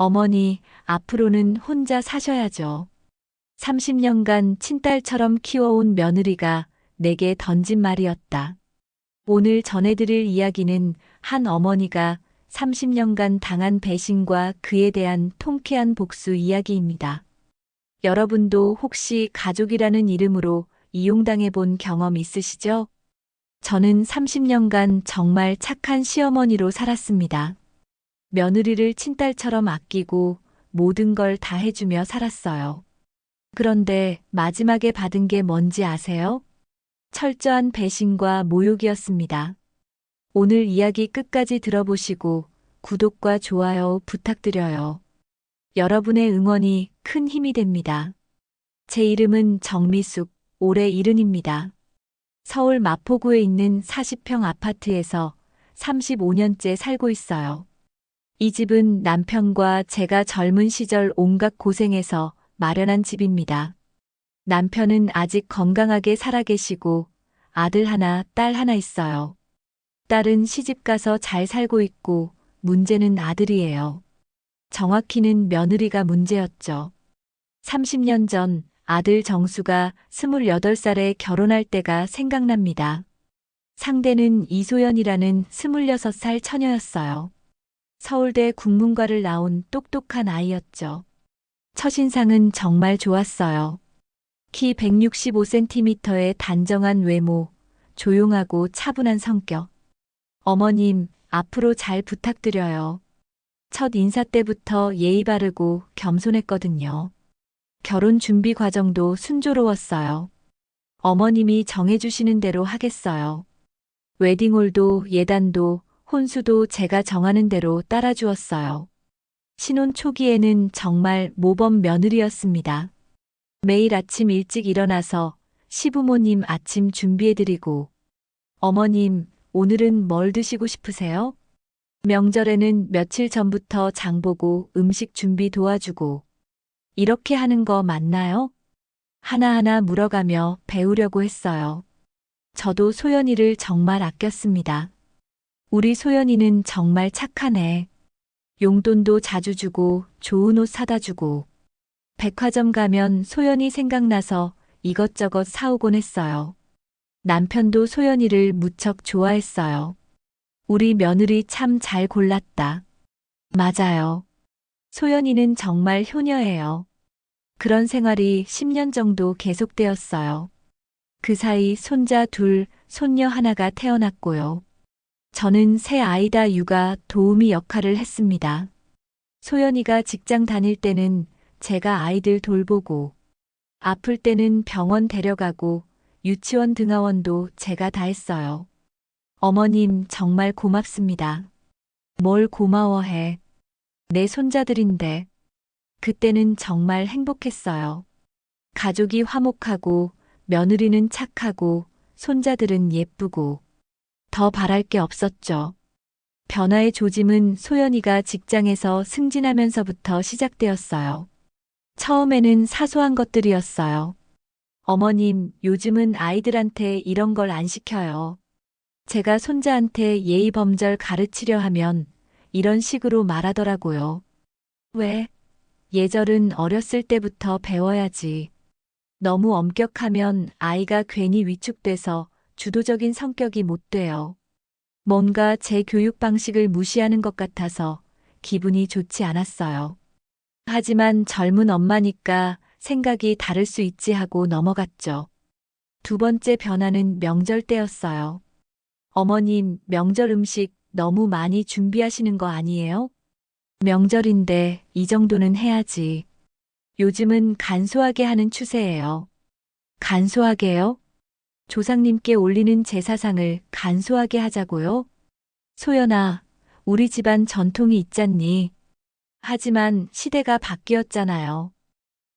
어머니, 앞으로는 혼자 사셔야죠. 30년간 친딸처럼 키워온 며느리가 내게 던진 말이었다. 오늘 전해드릴 이야기는 한 어머니가 30년간 당한 배신과 그에 대한 통쾌한 복수 이야기입니다. 여러분도 혹시 가족이라는 이름으로 이용당해 본 경험 있으시죠? 저는 30년간 정말 착한 시어머니로 살았습니다. 며느리를 친딸처럼 아끼고 모든 걸 다 해주며 살았어요. 그런데 마지막에 받은 게 뭔지 아세요? 철저한 배신과 모욕이었습니다. 오늘 이야기 끝까지 들어보시고 구독과 좋아요 부탁드려요. 여러분의 응원이 큰 힘이 됩니다. 제 이름은 정미숙, 올해 70입니다. 서울 마포구에 있는 40평 아파트에서 35년째 살고 있어요. 이 집은 남편과 제가 젊은 시절 온갖 고생해서 마련한 집입니다. 남편은 아직 건강하게 살아계시고 아들 하나, 딸 하나 있어요. 딸은 시집가서 잘 살고 있고 문제는 아들이에요. 정확히는 며느리가 문제였죠. 30년 전 아들 정수가 28살에 결혼할 때가 생각납니다. 상대는 이소연이라는 26살 처녀였어요. 서울대 국문과를 나온 똑똑한 아이였죠. 첫인상은 정말 좋았어요. 키 165cm의 단정한 외모, 조용하고 차분한 성격. 어머님, 앞으로 잘 부탁드려요. 첫 인사 때부터 예의 바르고 겸손했거든요. 결혼 준비 과정도 순조로웠어요. 어머님이 정해주시는 대로 하겠어요. 웨딩홀도 예단도 혼수도 제가 정하는 대로 따라주었어요. 신혼 초기에는 정말 모범 며느리였습니다. 매일 아침 일찍 일어나서 시부모님 아침 준비해드리고, 어머님, 오늘은 뭘 드시고 싶으세요? 명절에는 며칠 전부터 장보고 음식 준비 도와주고, 이렇게 하는 거 맞나요? 하나하나 물어가며 배우려고 했어요. 저도 소연이를 정말 아꼈습니다. 우리 소연이는 정말 착하네. 용돈도 자주 주고 좋은 옷 사다 주고. 백화점 가면 소연이 생각나서 이것저것 사오곤 했어요. 남편도 소연이를 무척 좋아했어요. 우리 며느리 참 잘 골랐다. 맞아요. 소연이는 정말 효녀예요. 그런 생활이 10년 정도 계속되었어요. 그 사이 손자 둘, 손녀 하나가 태어났고요. 저는 새 아이다 육아 도우미 역할을 했습니다. 소연이가 직장 다닐 때는 제가 아이들 돌보고, 아플 때는 병원 데려가고, 유치원 등하원도 제가 다 했어요. 어머님 정말 고맙습니다. 뭘 고마워해. 내 손자들인데. 그때는 정말 행복했어요. 가족이 화목하고, 며느리는 착하고, 손자들은 예쁘고. 더 바랄 게 없었죠. 변화의 조짐은 소연이가 직장에서 승진하면서부터 시작되었어요. 처음에는 사소한 것들이었어요. 어머님, 요즘은 아이들한테 이런 걸 안 시켜요. 제가 손자한테 예의범절 가르치려 하면 이런 식으로 말하더라고요. 왜? 예절은 어렸을 때부터 배워야지. 너무 엄격하면 아이가 괜히 위축돼서 주도적인 성격이 못 돼요. 뭔가 제 교육 방식을 무시하는 것 같아서 기분이 좋지 않았어요. 하지만 젊은 엄마니까 생각이 다를 수 있지 하고 넘어갔죠. 두 번째 변화는 명절 때였어요. 어머님, 명절 음식 너무 많이 준비하시는 거 아니에요? 명절인데 이 정도는 해야지. 요즘은 간소하게 하는 추세예요. 간소하게요? 조상님께 올리는 제사상을 간소하게 하자고요? 소연아, 우리 집안 전통이 있잖니. 하지만 시대가 바뀌었잖아요.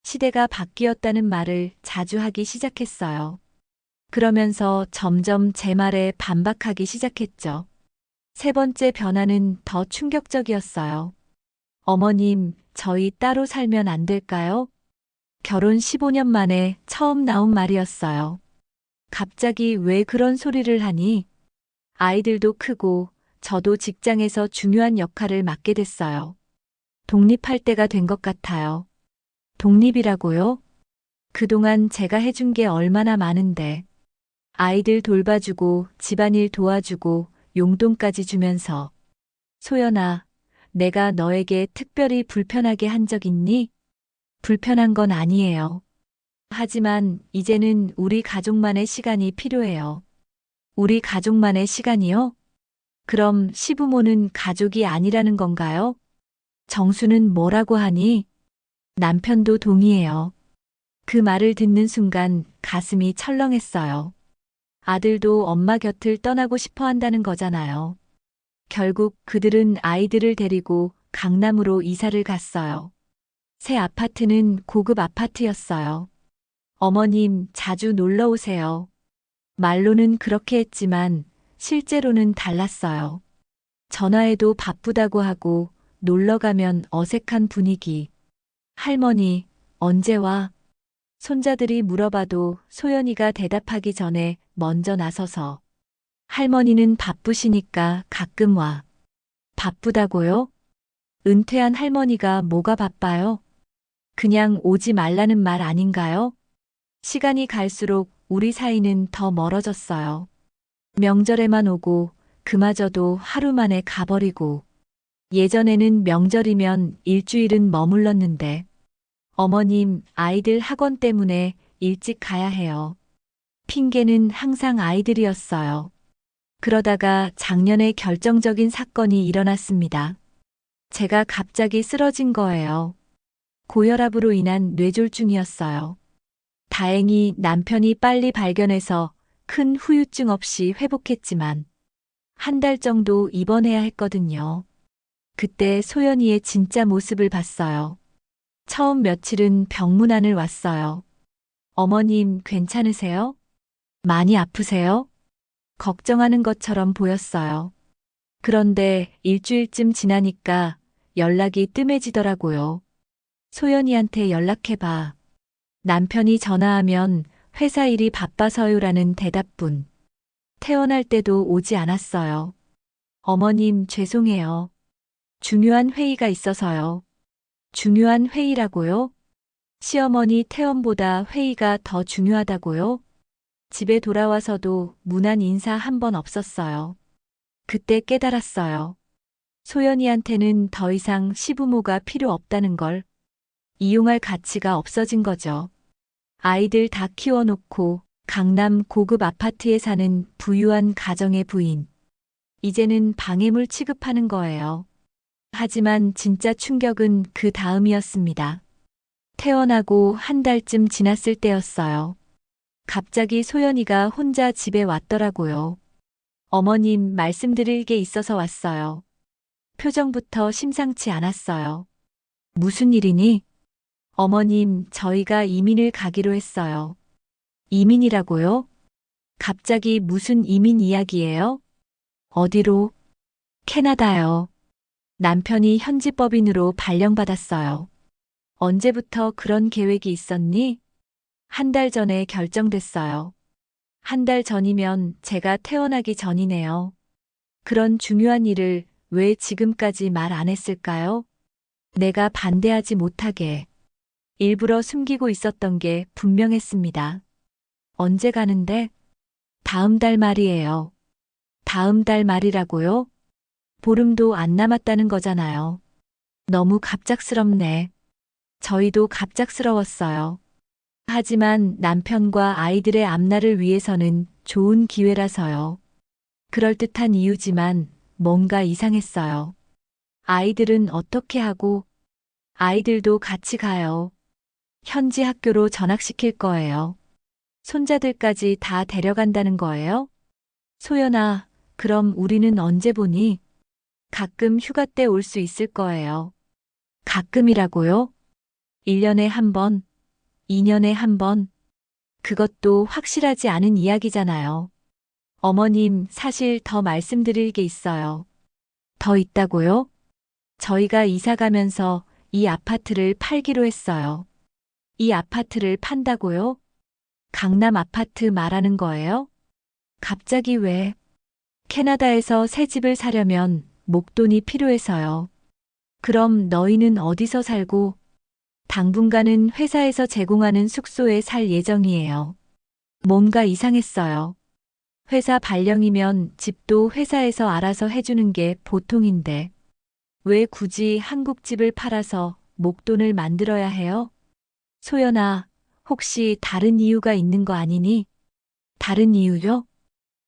시대가 바뀌었다는 말을 자주 하기 시작했어요. 그러면서 점점 제 말에 반박하기 시작했죠. 세 번째 변화는 더 충격적이었어요. 어머님, 저희 따로 살면 안 될까요? 결혼 15년 만에 처음 나온 말이었어요. 갑자기 왜 그런 소리를 하니? 아이들도 크고 저도 직장에서 중요한 역할을 맡게 됐어요. 독립할 때가 된 것 같아요. 독립이라고요? 그동안 제가 해준 게 얼마나 많은데. 아이들 돌봐주고 집안일 도와주고 용돈까지 주면서. 소연아, 내가 너에게 특별히 불편하게 한 적 있니? 불편한 건 아니에요. 하지만 이제는 우리 가족만의 시간이 필요해요. 우리 가족만의 시간이요? 그럼 시부모는 가족이 아니라는 건가요? 정수는 뭐라고 하니? 남편도 동의해요. 그 말을 듣는 순간 가슴이 철렁했어요. 아들도 엄마 곁을 떠나고 싶어 한다는 거잖아요. 결국 그들은 아이들을 데리고 강남으로 이사를 갔어요. 새 아파트는 고급 아파트였어요. 어머님, 자주 놀러 오세요. 말로는 그렇게 했지만 실제로는 달랐어요. 전화해도 바쁘다고 하고 놀러 가면 어색한 분위기. 할머니, 언제 와? 손자들이 물어봐도 소연이가 대답하기 전에 먼저 나서서. 할머니는 바쁘시니까 가끔 와. 바쁘다고요? 은퇴한 할머니가 뭐가 바빠요? 그냥 오지 말라는 말 아닌가요? 시간이 갈수록 우리 사이는 더 멀어졌어요. 명절에만 오고 그마저도 하루 만에 가버리고. 예전에는 명절이면 일주일은 머물렀는데. 어머님, 아이들 학원 때문에 일찍 가야 해요. 핑계는 항상 아이들이었어요. 그러다가 작년에 결정적인 사건이 일어났습니다. 제가 갑자기 쓰러진 거예요. 고혈압으로 인한 뇌졸중이었어요. 다행히 남편이 빨리 발견해서 큰 후유증 없이 회복했지만 한 달 정도 입원해야 했거든요. 그때 소연이의 진짜 모습을 봤어요. 처음 며칠은 병문안을 왔어요. 어머님, 괜찮으세요? 많이 아프세요? 걱정하는 것처럼 보였어요. 그런데 일주일쯤 지나니까 연락이 뜸해지더라고요. 소연이한테 연락해봐. 남편이 전화하면 회사 일이 바빠서요라는 대답뿐. 퇴원할 때도 오지 않았어요. 어머님, 죄송해요. 중요한 회의가 있어서요. 중요한 회의라고요? 시어머니 퇴원보다 회의가 더 중요하다고요? 집에 돌아와서도 무난 인사 한 번 없었어요. 그때 깨달았어요. 소연이한테는 더 이상 시부모가 필요 없다는 걸. 이용할 가치가 없어진 거죠. 아이들 다 키워놓고 강남 고급 아파트에 사는 부유한 가정의 부인. 이제는 방해물 취급하는 거예요. 하지만 진짜 충격은 그 다음이었습니다. 퇴원하고 한 달쯤 지났을 때였어요. 갑자기 소연이가 혼자 집에 왔더라고요. 어머님, 말씀드릴 게 있어서 왔어요. 표정부터 심상치 않았어요. 무슨 일이니? 어머님, 저희가 이민을 가기로 했어요. 이민이라고요? 갑자기 무슨 이민 이야기예요? 어디로? 캐나다요. 남편이 현지 법인으로 발령받았어요. 언제부터 그런 계획이 있었니? 한 달 전에 결정됐어요. 한 달 전이면 제가 퇴원하기 전이네요. 그런 중요한 일을 왜 지금까지 말 안 했을까요? 내가 반대하지 못하게. 일부러 숨기고 있었던 게 분명했습니다. 언제 가는데? 다음 달 말이에요. 다음 달 말이라고요? 보름도 안 남았다는 거잖아요. 너무 갑작스럽네. 저희도 갑작스러웠어요. 하지만 남편과 아이들의 앞날을 위해서는 좋은 기회라서요. 그럴듯한 이유지만 뭔가 이상했어요. 아이들은 어떻게 하고? 아이들도 같이 가요. 현지 학교로 전학시킬 거예요. 손자들까지 다 데려간다는 거예요? 소연아, 그럼 우리는 언제 보니? 가끔 휴가 때 올 수 있을 거예요. 가끔이라고요? 1년에 한 번, 2년에 한 번. 그것도 확실하지 않은 이야기잖아요. 어머님, 사실 더 말씀드릴 게 있어요. 더 있다고요? 저희가 이사 가면서 이 아파트를 팔기로 했어요. 이 아파트를 판다고요? 강남 아파트 말하는 거예요? 갑자기 왜? 캐나다에서 새 집을 사려면 목돈이 필요해서요. 그럼 너희는 어디서 살고? 당분간은 회사에서 제공하는 숙소에 살 예정이에요. 뭔가 이상했어요. 회사 발령이면 집도 회사에서 알아서 해주는 게 보통인데, 왜 굳이 한국집을 팔아서 목돈을 만들어야 해요? 소연아, 혹시 다른 이유가 있는 거 아니니? 다른 이유요?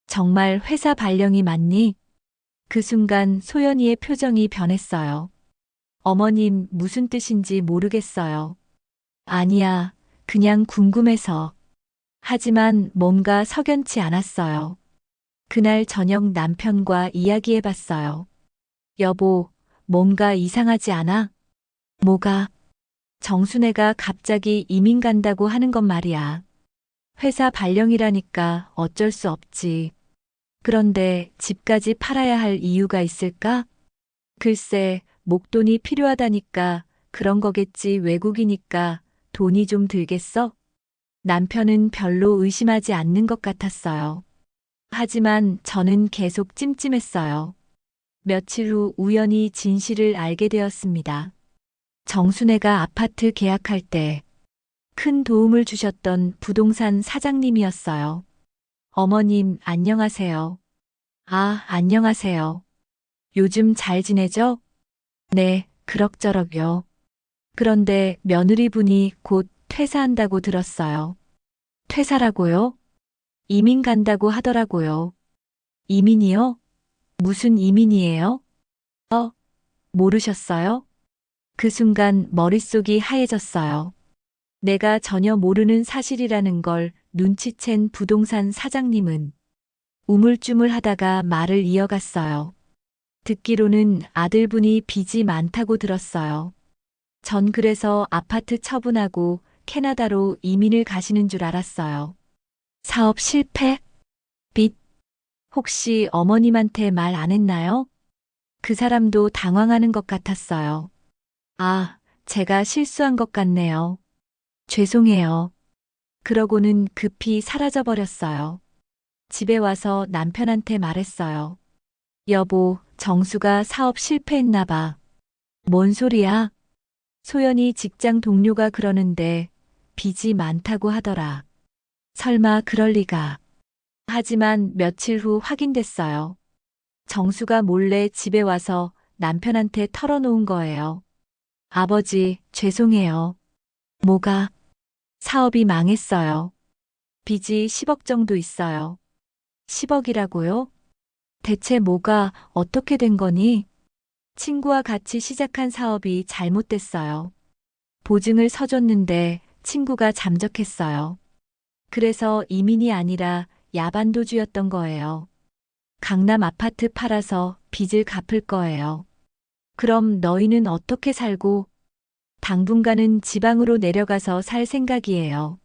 정말 회사 발령이 맞니? 그 순간 소연이의 표정이 변했어요. 어머님, 무슨 뜻인지 모르겠어요. 아니야, 그냥 궁금해서. 하지만 뭔가 석연치 않았어요. 그날 저녁 남편과 이야기해봤어요. 여보, 뭔가 이상하지 않아? 뭐가? 정순애가 갑자기 이민 간다고 하는 건 말이야. 회사 발령이라니까 어쩔 수 없지. 그런데 집까지 팔아야 할 이유가 있을까? 글쎄, 목돈이 필요하다니까 그런 거겠지. 외국이니까 돈이 좀 들겠어? 남편은 별로 의심하지 않는 것 같았어요. 하지만 저는 계속 찜찜했어요. 며칠 후 우연히 진실을 알게 되었습니다. 정순애가 아파트 계약할 때 큰 도움을 주셨던 부동산 사장님이었어요. 어머님, 안녕하세요. 아, 안녕하세요. 요즘 잘 지내죠? 네, 그럭저럭요. 그런데 며느리분이 곧 퇴사한다고 들었어요. 퇴사라고요? 이민 간다고 하더라고요. 이민이요? 무슨 이민이에요? 어, 모르셨어요? 그 순간 머릿속이 하얘졌어요. 내가 전혀 모르는 사실이라는 걸 눈치챈 부동산 사장님은 우물쭈물 하다가 말을 이어갔어요. 듣기로는 아들분이 빚이 많다고 들었어요. 전 그래서 아파트 처분하고 캐나다로 이민을 가시는 줄 알았어요. 사업 실패? 빚? 혹시 어머님한테 말 안 했나요? 그 사람도 당황하는 것 같았어요. 아, 제가 실수한 것 같네요. 죄송해요. 그러고는 급히 사라져 버렸어요. 집에 와서 남편한테 말했어요. 여보, 정수가 사업 실패했나 봐. 뭔 소리야? 소연이 직장 동료가 그러는데 빚이 많다고 하더라. 설마 그럴 리가. 하지만 며칠 후 확인됐어요. 정수가 몰래 집에 와서 남편한테 털어놓은 거예요. 아버지, 죄송해요. 뭐가? 사업이 망했어요. 빚이 10억 정도 있어요. 10억이라고요? 대체 뭐가 어떻게 된 거니? 친구와 같이 시작한 사업이 잘못됐어요. 보증을 서줬는데 친구가 잠적했어요. 그래서 이민이 아니라 야반도주였던 거예요. 강남 아파트 팔아서 빚을 갚을 거예요. 그럼 너희는 어떻게 살고? 당분간은 지방으로 내려가서 살 생각이에요.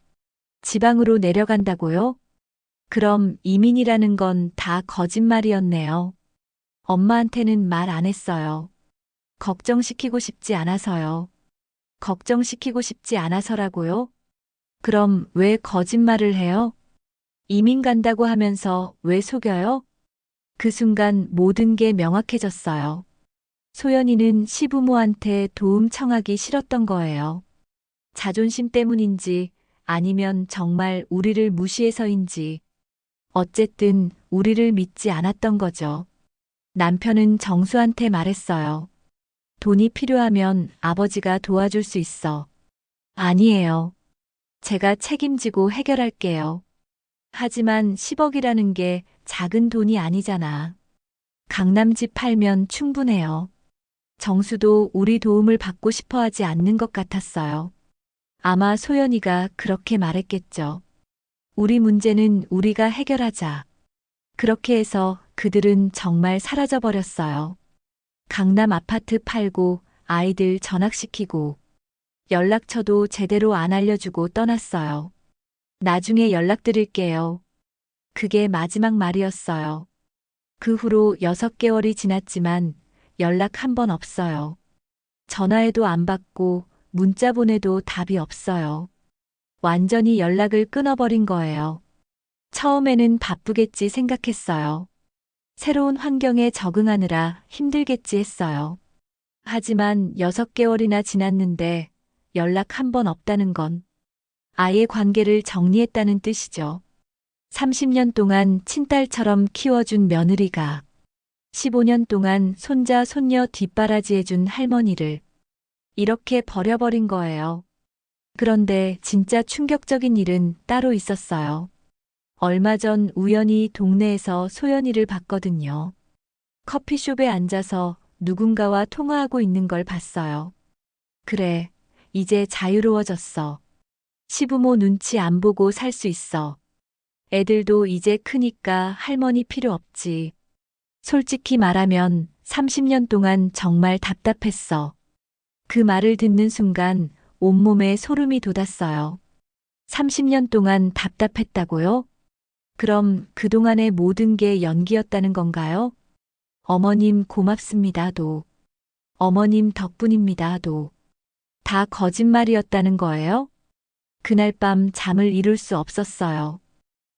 지방으로 내려간다고요? 그럼 이민이라는 건 다 거짓말이었네요. 엄마한테는 말 안 했어요. 걱정시키고 싶지 않아서요. 걱정시키고 싶지 않아서라고요? 그럼 왜 거짓말을 해요? 이민 간다고 하면서 왜 속여요? 그 순간 모든 게 명확해졌어요. 소연이는 시부모한테 도움 청하기 싫었던 거예요. 자존심 때문인지 아니면 정말 우리를 무시해서인지 어쨌든 우리를 믿지 않았던 거죠. 남편은 정수한테 말했어요. 돈이 필요하면 아버지가 도와줄 수 있어. 아니에요. 제가 책임지고 해결할게요. 하지만 10억이라는 게 작은 돈이 아니잖아. 강남집 팔면 충분해요. 정수도 우리 도움을 받고 싶어 하지 않는 것 같았어요. 아마 소연이가 그렇게 말했겠죠. 우리 문제는 우리가 해결하자. 그렇게 해서 그들은 정말 사라져 버렸어요. 강남 아파트 팔고 아이들 전학시키고 연락처도 제대로 안 알려주고 떠났어요. 나중에 연락드릴게요. 그게 마지막 말이었어요. 그 후로 6개월이 지났지만 연락 한 번 없어요. 전화해도 안 받고 문자 보내도 답이 없어요. 완전히 연락을 끊어버린 거예요. 처음에는 바쁘겠지 생각했어요. 새로운 환경에 적응하느라 힘들겠지 했어요. 하지만 6개월이나 지났는데 연락 한 번 없다는 건 아예 관계를 정리했다는 뜻이죠. 30년 동안 친딸처럼 키워준 며느리가 15년 동안 손자, 손녀 뒷바라지해준 할머니를 이렇게 버려버린 거예요. 그런데 진짜 충격적인 일은 따로 있었어요. 얼마 전 우연히 동네에서 소연이를 봤거든요. 커피숍에 앉아서 누군가와 통화하고 있는 걸 봤어요. 그래, 이제 자유로워졌어. 시부모 눈치 안 보고 살 수 있어. 애들도 이제 크니까 할머니 필요 없지. 솔직히 말하면 30년 동안 정말 답답했어. 그 말을 듣는 순간 온몸에 소름이 돋았어요. 30년 동안 답답했다고요? 그럼 그동안의 모든 게 연기였다는 건가요? 어머님 고맙습니다도. 어머님 덕분입니다도. 다 거짓말이었다는 거예요? 그날 밤 잠을 이룰 수 없었어요.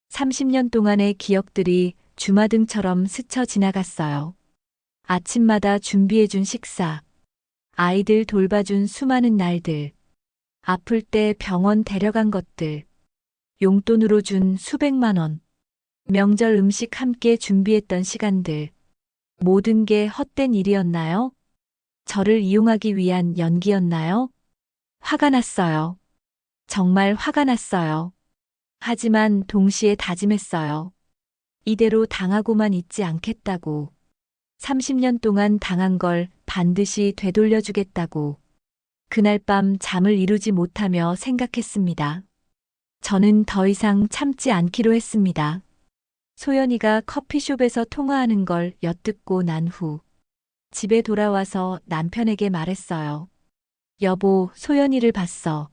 30년 동안의 기억들이 주마등처럼 스쳐 지나갔어요. 아침마다 준비해준 식사, 아이들 돌봐준 수많은 날들, 아플 때 병원 데려간 것들, 용돈으로 준 수백만 원, 명절 음식 함께 준비했던 시간들, 모든 게 헛된 일이었나요? 저를 이용하기 위한 연기였나요? 화가 났어요. 정말 화가 났어요. 하지만 동시에 다짐했어요. 이대로 당하고만 있지 않겠다고. 30년 동안 당한 걸 반드시 되돌려주겠다고. 그날 밤 잠을 이루지 못하며 생각했습니다. 저는 더 이상 참지 않기로 했습니다. 소연이가 커피숍에서 통화하는 걸 엿듣고 난 후 집에 돌아와서 남편에게 말했어요. 여보, 소연이를 봤어.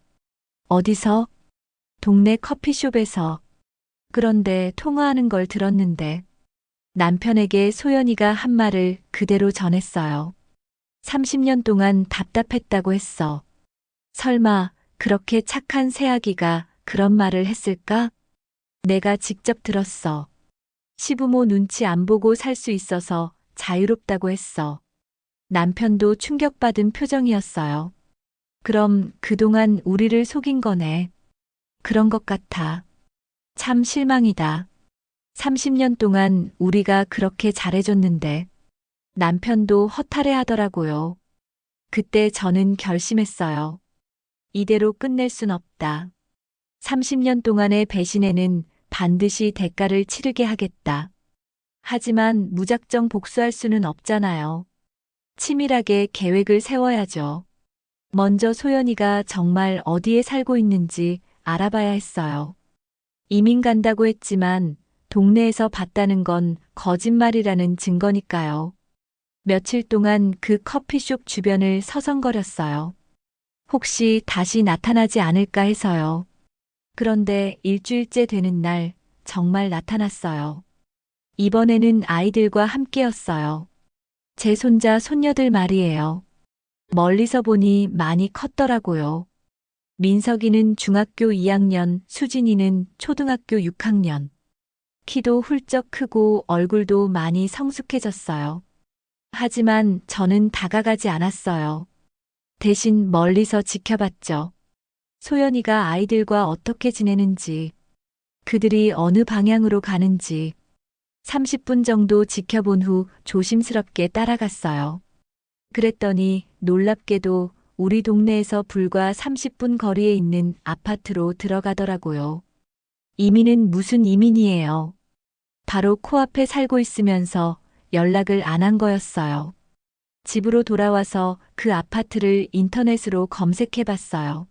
어디서? 동네 커피숍에서. 그런데 통화하는 걸 들었는데 남편에게 소연이가 한 말을 그대로 전했어요. 30년 동안 답답했다고 했어. 설마 그렇게 착한 새아기가 그런 말을 했을까? 내가 직접 들었어. 시부모 눈치 안 보고 살 수 있어서 자유롭다고 했어. 남편도 충격받은 표정이었어요. 그럼 그동안 우리를 속인 거네. 그런 것 같아. 참 실망이다. 30년 동안 우리가 그렇게 잘해줬는데 남편도 허탈해 하더라고요. 그때 저는 결심했어요. 이대로 끝낼 순 없다. 30년 동안의 배신에는 반드시 대가를 치르게 하겠다. 하지만 무작정 복수할 수는 없잖아요. 치밀하게 계획을 세워야죠. 먼저 소연이가 정말 어디에 살고 있는지 알아봐야 했어요. 이민 간다고 했지만 동네에서 봤다는 건 거짓말이라는 증거니까요. 며칠 동안 그 커피숍 주변을 서성거렸어요. 혹시 다시 나타나지 않을까 해서요. 그런데 일주일째 되는 날 정말 나타났어요. 이번에는 아이들과 함께였어요. 제 손자, 손녀들 말이에요. 멀리서 보니 많이 컸더라고요. 민석이는 중학교 2학년, 수진이는 초등학교 6학년. 키도 훌쩍 크고 얼굴도 많이 성숙해졌어요. 하지만 저는 다가가지 않았어요. 대신 멀리서 지켜봤죠. 소연이가 아이들과 어떻게 지내는지, 그들이 어느 방향으로 가는지 30분 정도 지켜본 후 조심스럽게 따라갔어요. 그랬더니 놀랍게도 우리 동네에서 불과 30분 거리에 있는 아파트로 들어가더라고요. 이민은 무슨 이민이에요. 바로 코앞에 살고 있으면서 연락을 안 한 거였어요. 집으로 돌아와서 그 아파트를 인터넷으로 검색해 봤어요.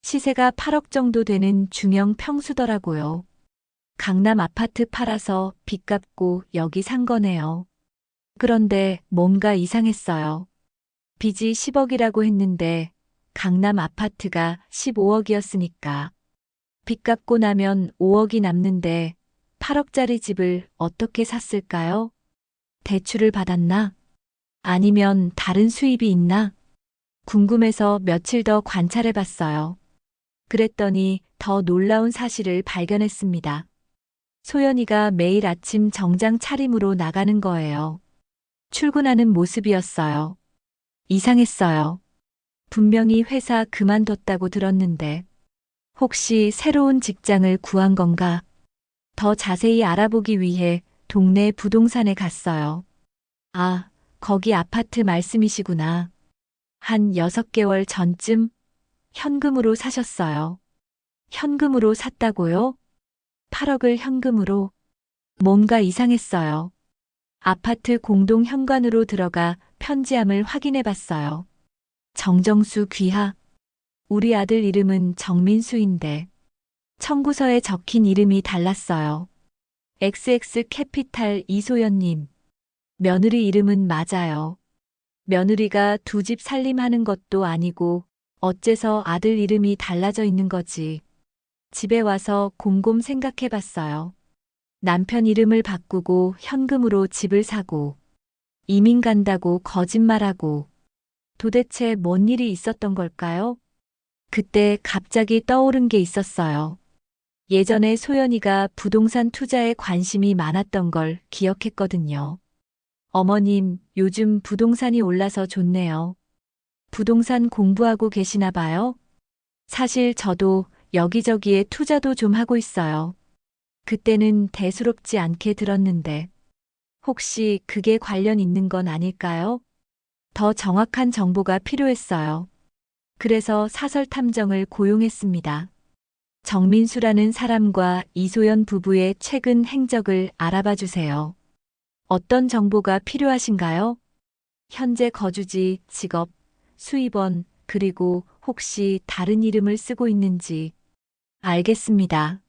시세가 8억 정도 되는 중형 평수더라고요. 강남 아파트 팔아서 빚 갚고 여기 산 거네요. 그런데 뭔가 이상했어요. 빚이 10억이라고 했는데 강남 아파트가 15억이었으니까. 빚 갚고 나면 5억이 남는데 8억짜리 집을 어떻게 샀을까요? 대출을 받았나? 아니면 다른 수입이 있나? 궁금해서 며칠 더 관찰해 봤어요. 그랬더니 더 놀라운 사실을 발견했습니다. 소연이가 매일 아침 정장 차림으로 나가는 거예요. 출근하는 모습이었어요. 이상했어요. 분명히 회사 그만뒀다고 들었는데 혹시 새로운 직장을 구한 건가? 더 자세히 알아보기 위해 동네 부동산에 갔어요. 아, 거기 아파트 말씀이시구나. 한 6개월 전쯤 현금으로 사셨어요. 현금으로 샀다고요? 8억을 현금으로. 뭔가 이상했어요. 아파트 공동 현관으로 들어가 편지함을 확인해 봤어요. 정정수 귀하. 우리 아들 이름은 정민수인데 청구서에 적힌 이름이 달랐어요. XX 캐피탈 이소연님. 며느리 이름은 맞아요. 며느리가 두 집 살림하는 것도 아니고 어째서 아들 이름이 달라져 있는 거지. 집에 와서 곰곰 생각해 봤어요. 남편 이름을 바꾸고 현금으로 집을 사고 이민 간다고 거짓말하고 도대체 뭔 일이 있었던 걸까요? 그때 갑자기 떠오른 게 있었어요. 예전에 소연이가 부동산 투자에 관심이 많았던 걸 기억했거든요. 어머님, 요즘 부동산이 올라서 좋네요. 부동산 공부하고 계시나 봐요? 사실 저도 여기저기에 투자도 좀 하고 있어요. 그때는 대수롭지 않게 들었는데 혹시 그게 관련 있는 건 아닐까요? 더 정확한 정보가 필요했어요. 그래서 사설 탐정을 고용했습니다. 정민수라는 사람과 이소연 부부의 최근 행적을 알아봐 주세요. 어떤 정보가 필요하신가요? 현재 거주지, 직업, 수입원, 그리고 혹시 다른 이름을 쓰고 있는지. 알겠습니다.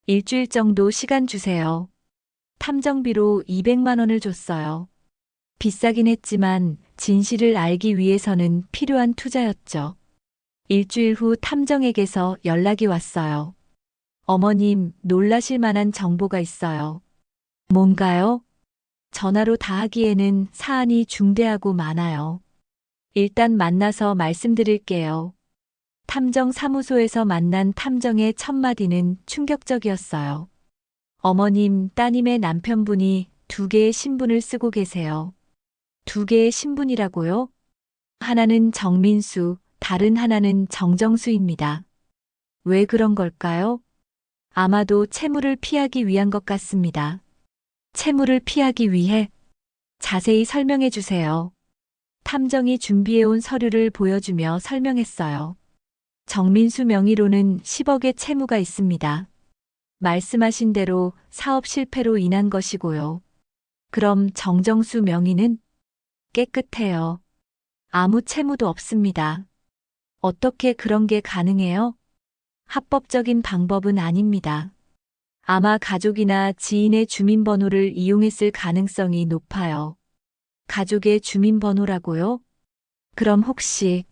일주일 정도 시간 주세요. 탐정비로 200만 원을 줬어요. 비싸긴 했지만 진실을 알기 위해서는 필요한 투자였죠. 일주일 후 탐정에게서 연락이 왔어요. 어머님, 놀라실 만한 정보가 있어요. 뭔가요? 전화로 다 하기에는 사안이 중대하고 많아요. 일단 만나서 말씀드릴게요. 탐정 사무소에서 만난 탐정의 첫 마디는 충격적이었어요. 어머님, 따님의 남편분이 2개의 신분을 쓰고 계세요. 2개의 신분이라고요? 하나는 정민수, 다른 하나는 정정수입니다. 왜 그런 걸까요? 아마도 채무를 피하기 위한 것 같습니다. 채무를 피하기 위해 자세히 설명해 주세요. 탐정이 준비해온 서류를 보여주며 설명했어요. 정민수 명의로는 10억의 채무가 있습니다. 말씀하신 대로 사업 실패로 인한 것이고요. 그럼 정정수 명의는 깨끗해요. 아무 채무도 없습니다. 어떻게 그런 게 가능해요? 합법적인 방법은 아닙니다. 아마 가족이나 지인의 주민번호를 이용했을 가능성이 높아요. 가족의 주민번호라고요? 그럼 혹시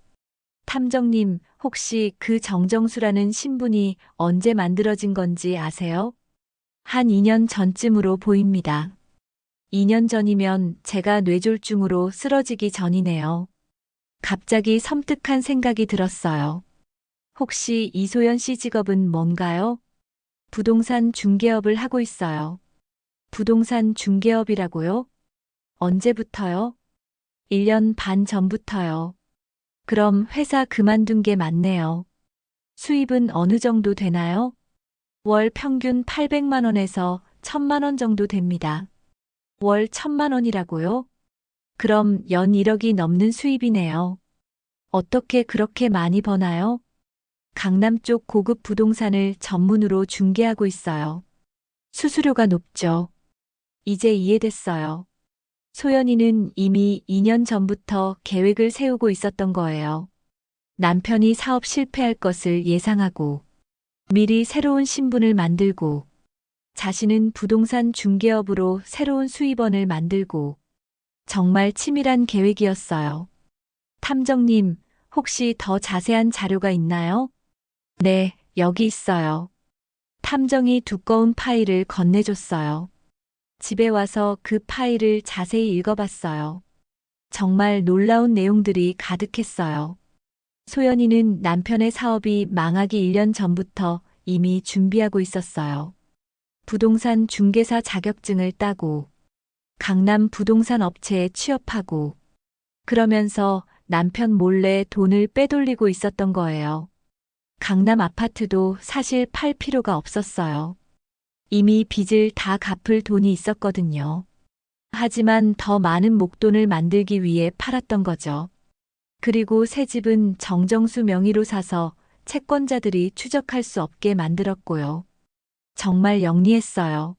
탐정님, 혹시 그 정정수라는 신분이 언제 만들어진 건지 아세요? 한 2년 전쯤으로 보입니다. 2년 전이면 제가 뇌졸중으로 쓰러지기 전이네요. 갑자기 섬뜩한 생각이 들었어요. 혹시 이소연 씨 직업은 뭔가요? 부동산 중개업을 하고 있어요. 부동산 중개업이라고요? 언제부터요? 1년 반 전부터요. 그럼 회사 그만둔 게 맞네요. 수입은 어느 정도 되나요? 월 평균 800만 원에서 1000만 원 정도 됩니다. 월 1000만 원이라고요? 그럼 연 1억이 넘는 수입이네요. 어떻게 그렇게 많이 버나요? 강남 쪽 고급 부동산을 전문으로 중개하고 있어요. 수수료가 높죠. 이제 이해됐어요. 소연이는 이미 2년 전부터 계획을 세우고 있었던 거예요. 남편이 사업 실패할 것을 예상하고 미리 새로운 신분을 만들고 자신은 부동산 중개업으로 새로운 수입원을 만들고 정말 치밀한 계획이었어요. 탐정님, 혹시 더 자세한 자료가 있나요? 네, 여기 있어요. 탐정이 두꺼운 파일을 건네줬어요. 집에 와서 그 파일을 자세히 읽어봤어요. 정말 놀라운 내용들이 가득했어요. 소연이는 남편의 사업이 망하기 1년 전부터 이미 준비하고 있었어요. 부동산 중개사 자격증을 따고 강남 부동산 업체에 취업하고 그러면서 남편 몰래 돈을 빼돌리고 있었던 거예요. 강남 아파트도 사실 팔 필요가 없었어요. 이미 빚을 다 갚을 돈이 있었거든요. 하지만 더 많은 목돈을 만들기 위해 팔았던 거죠. 그리고 새 집은 정정수 명의로 사서 채권자들이 추적할 수 없게 만들었고요. 정말 영리했어요.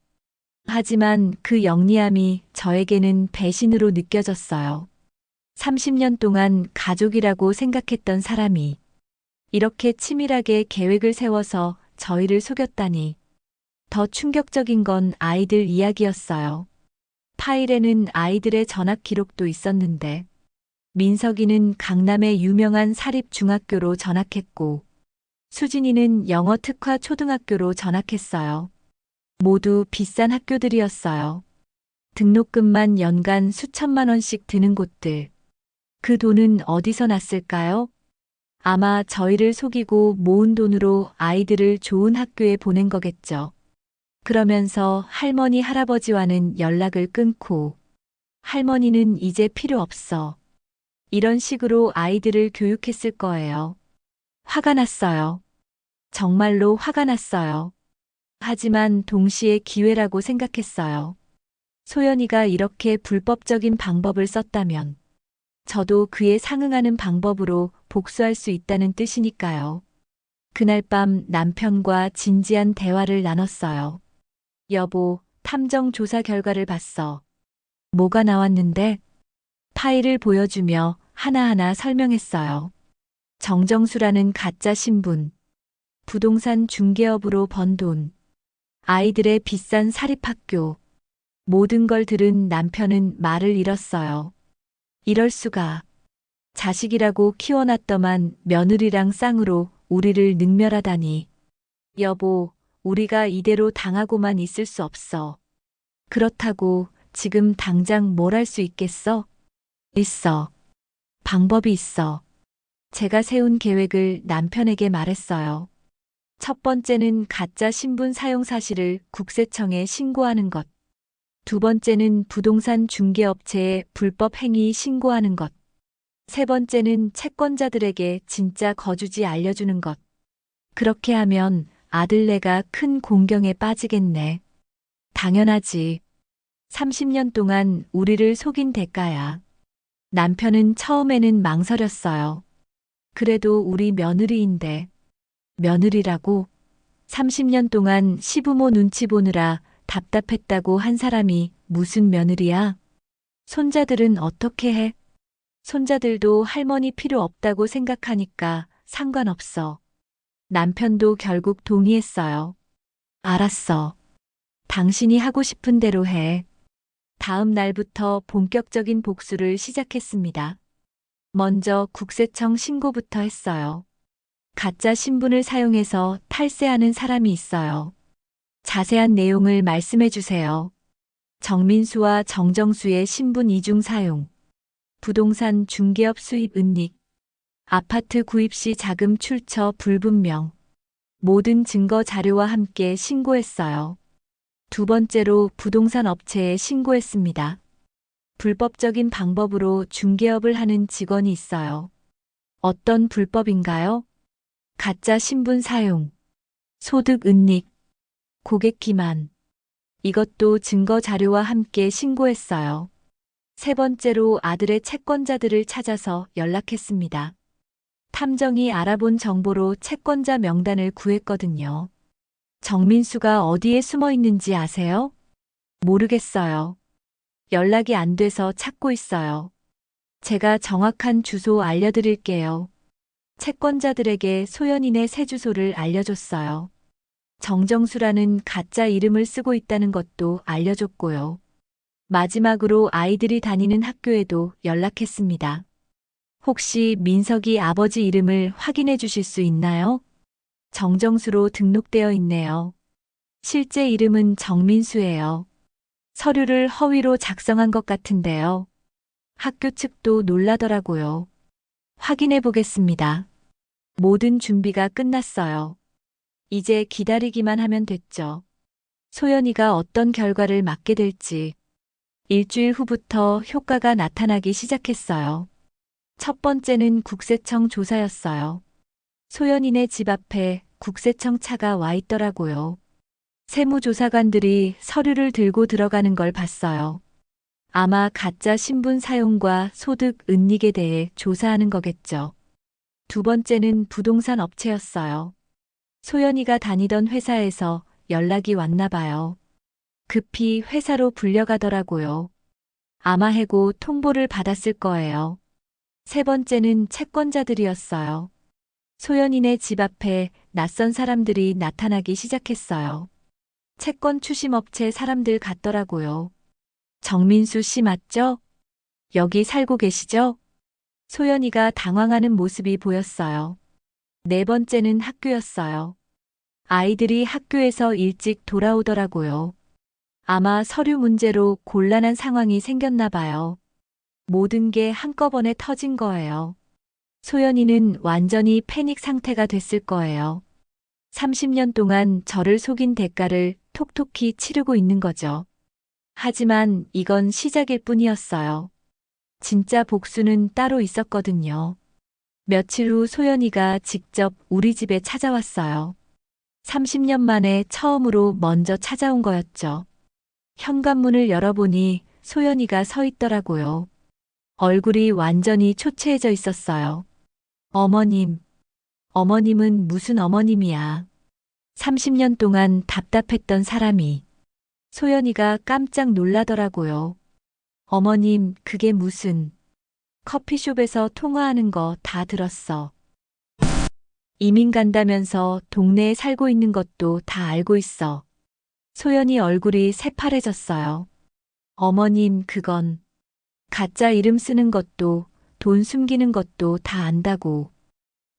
하지만 그 영리함이 저에게는 배신으로 느껴졌어요. 30년 동안 가족이라고 생각했던 사람이 이렇게 치밀하게 계획을 세워서 저희를 속였다니. 더 충격적인 건 아이들 이야기였어요. 파일에는 아이들의 전학 기록도 있었는데, 민석이는 강남의 유명한 사립중학교로 전학했고, 수진이는 영어 특화 초등학교로 전학했어요. 모두 비싼 학교들이었어요. 등록금만 연간 수천만 원씩 드는 곳들. 그 돈은 어디서 났을까요? 아마 저희를 속이고 모은 돈으로 아이들을 좋은 학교에 보낸 거겠죠. 그러면서 할머니, 할아버지와는 연락을 끊고, 할머니는 이제 필요 없어. 이런 식으로 아이들을 교육했을 거예요. 화가 났어요. 정말로 화가 났어요. 하지만 동시에 기회라고 생각했어요. 소연이가 이렇게 불법적인 방법을 썼다면, 저도 그에 상응하는 방법으로 복수할 수 있다는 뜻이니까요. 그날 밤 남편과 진지한 대화를 나눴어요. 여보, 탐정 조사 결과를 봤어. 뭐가 나왔는데? 파일을 보여주며 하나하나 설명했어요. 정정수라는 가짜 신분, 부동산 중개업으로 번 돈, 아이들의 비싼 사립학교, 모든 걸 들은 남편은 말을 잃었어요. 이럴 수가. 자식이라고 키워놨더만 며느리랑 쌍으로 우리를 능멸하다니. 여보, 우리가 이대로 당하고만 있을 수 없어. 그렇다고 지금 당장 뭘 할 수 있겠어? 있어. 방법이 있어. 제가 세운 계획을 남편에게 말했어요. 첫 번째는 가짜 신분 사용 사실을 국세청에 신고하는 것. 두 번째는 부동산 중개업체에 불법 행위 신고하는 것. 세 번째는 채권자들에게 진짜 거주지 알려주는 것. 그렇게 하면 아들네가 큰 공경에 빠지겠네. 당연하지. 30년 동안 우리를 속인 대가야. 남편은 처음에는 망설였어요. 그래도 우리 며느리인데. 며느리라고? 30년 동안 시부모 눈치 보느라 답답했다고 한 사람이 무슨 며느리야? 손자들은 어떻게 해? 손자들도 할머니 필요 없다고 생각하니까 상관없어. 남편도 결국 동의했어요. 알았어. 당신이 하고 싶은 대로 해. 다음 날부터 본격적인 복수를 시작했습니다. 먼저 국세청 신고부터 했어요. 가짜 신분을 사용해서 탈세하는 사람이 있어요. 자세한 내용을 말씀해 주세요. 정민수와 정정수의 신분 이중 사용, 부동산 중개업 수입 은닉, 아파트 구입 시 자금 출처 불분명, 모든 증거 자료와 함께 신고했어요. 두 번째로 부동산 업체에 신고했습니다. 불법적인 방법으로 중개업을 하는 직원이 있어요. 어떤 불법인가요? 가짜 신분 사용, 소득 은닉, 고객 기만. 이것도 증거 자료와 함께 신고했어요. 세 번째로 아들의 채권자들을 찾아서 연락했습니다. 탐정이 알아본 정보로 채권자 명단을 구했거든요. 정민수가 어디에 숨어 있는지 아세요? 모르겠어요. 연락이 안 돼서 찾고 있어요. 제가 정확한 주소 알려드릴게요. 채권자들에게 소연인의 새 주소를 알려줬어요. 정정수라는 가짜 이름을 쓰고 있다는 것도 알려줬고요. 마지막으로 아이들이 다니는 학교에도 연락했습니다. 혹시 민석이 아버지 이름을 확인해 주실 수 있나요? 정정수로 등록되어 있네요. 실제 이름은 정민수예요. 서류를 허위로 작성한 것 같은데요. 학교 측도 놀라더라고요. 확인해 보겠습니다. 모든 준비가 끝났어요. 이제 기다리기만 하면 됐죠. 소연이가 어떤 결과를 맞게 될지. 일주일 후부터 효과가 나타나기 시작했어요. 첫 번째는 국세청 조사였어요. 소연이네 집 앞에 국세청 차가 와 있더라고요. 세무조사관들이 서류를 들고 들어가는 걸 봤어요. 아마 가짜 신분 사용과 소득 은닉에 대해 조사하는 거겠죠. 두 번째는 부동산 업체였어요. 소연이가 다니던 회사에서 연락이 왔나 봐요. 급히 회사로 불려가더라고요. 아마 해고 통보를 받았을 거예요. 세 번째는 채권자들이었어요. 소연이네 집 앞에 낯선 사람들이 나타나기 시작했어요. 채권 추심업체 사람들 같더라고요. 정민수 씨 맞죠? 여기 살고 계시죠? 소연이가 당황하는 모습이 보였어요. 네 번째는 학교였어요. 아이들이 학교에서 일찍 돌아오더라고요. 아마 서류 문제로 곤란한 상황이 생겼나 봐요. 모든 게 한꺼번에 터진 거예요. 소연이는 완전히 패닉 상태가 됐을 거예요. 30년 동안 저를 속인 대가를 톡톡히 치르고 있는 거죠. 하지만 이건 시작일 뿐이었어요. 진짜 복수는 따로 있었거든요. 며칠 후 소연이가 직접 우리 집에 찾아왔어요. 30년 만에 처음으로 먼저 찾아온 거였죠. 현관문을 열어보니 소연이가 서 있더라고요. 얼굴이 완전히 초췌해져 있었어요. 어머님, 어머님은 무슨 어머님이야. 30년 동안 답답했던 사람이. 소연이가 깜짝 놀라더라고요. 어머님, 그게 무슨. 커피숍에서 통화하는 거 다 들었어. 이민 간다면서 동네에 살고 있는 것도 다 알고 있어. 소연이 얼굴이 새파래졌어요. 어머님, 그건 가짜 이름 쓰는 것도 돈 숨기는 것도 다 안다고.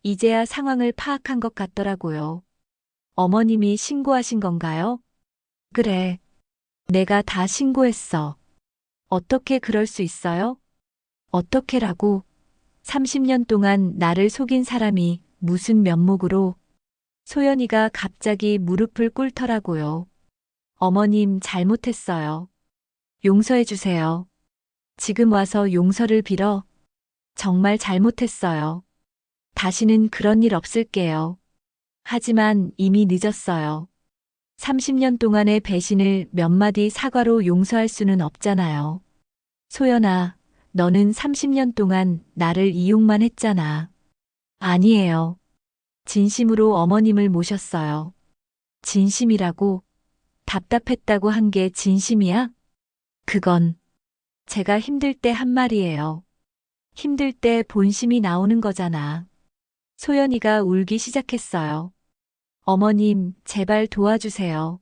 이제야 상황을 파악한 것 같더라고요. 어머님이 신고하신 건가요? 그래. 내가 다 신고했어. 어떻게 그럴 수 있어요? 어떻게라고? 30년 동안 나를 속인 사람이 무슨 면목으로? 소연이가 갑자기 무릎을 꿇더라고요. 어머님 잘못했어요. 용서해 주세요. 지금 와서 용서를 빌어. 정말 잘못했어요. 다시는 그런 일 없을게요. 하지만 이미 늦었어요. 30년 동안의 배신을 몇 마디 사과로 용서할 수는 없잖아요. 소연아, 너는 30년 동안 나를 이용만 했잖아. 아니에요. 진심으로 어머님을 모셨어요. 진심이라고? 답답했다고 한 게 진심이야? 그건 제가 힘들 때 한 말이에요. 힘들 때 본심이 나오는 거잖아. 소연이가 울기 시작했어요. 어머님, 제발 도와주세요.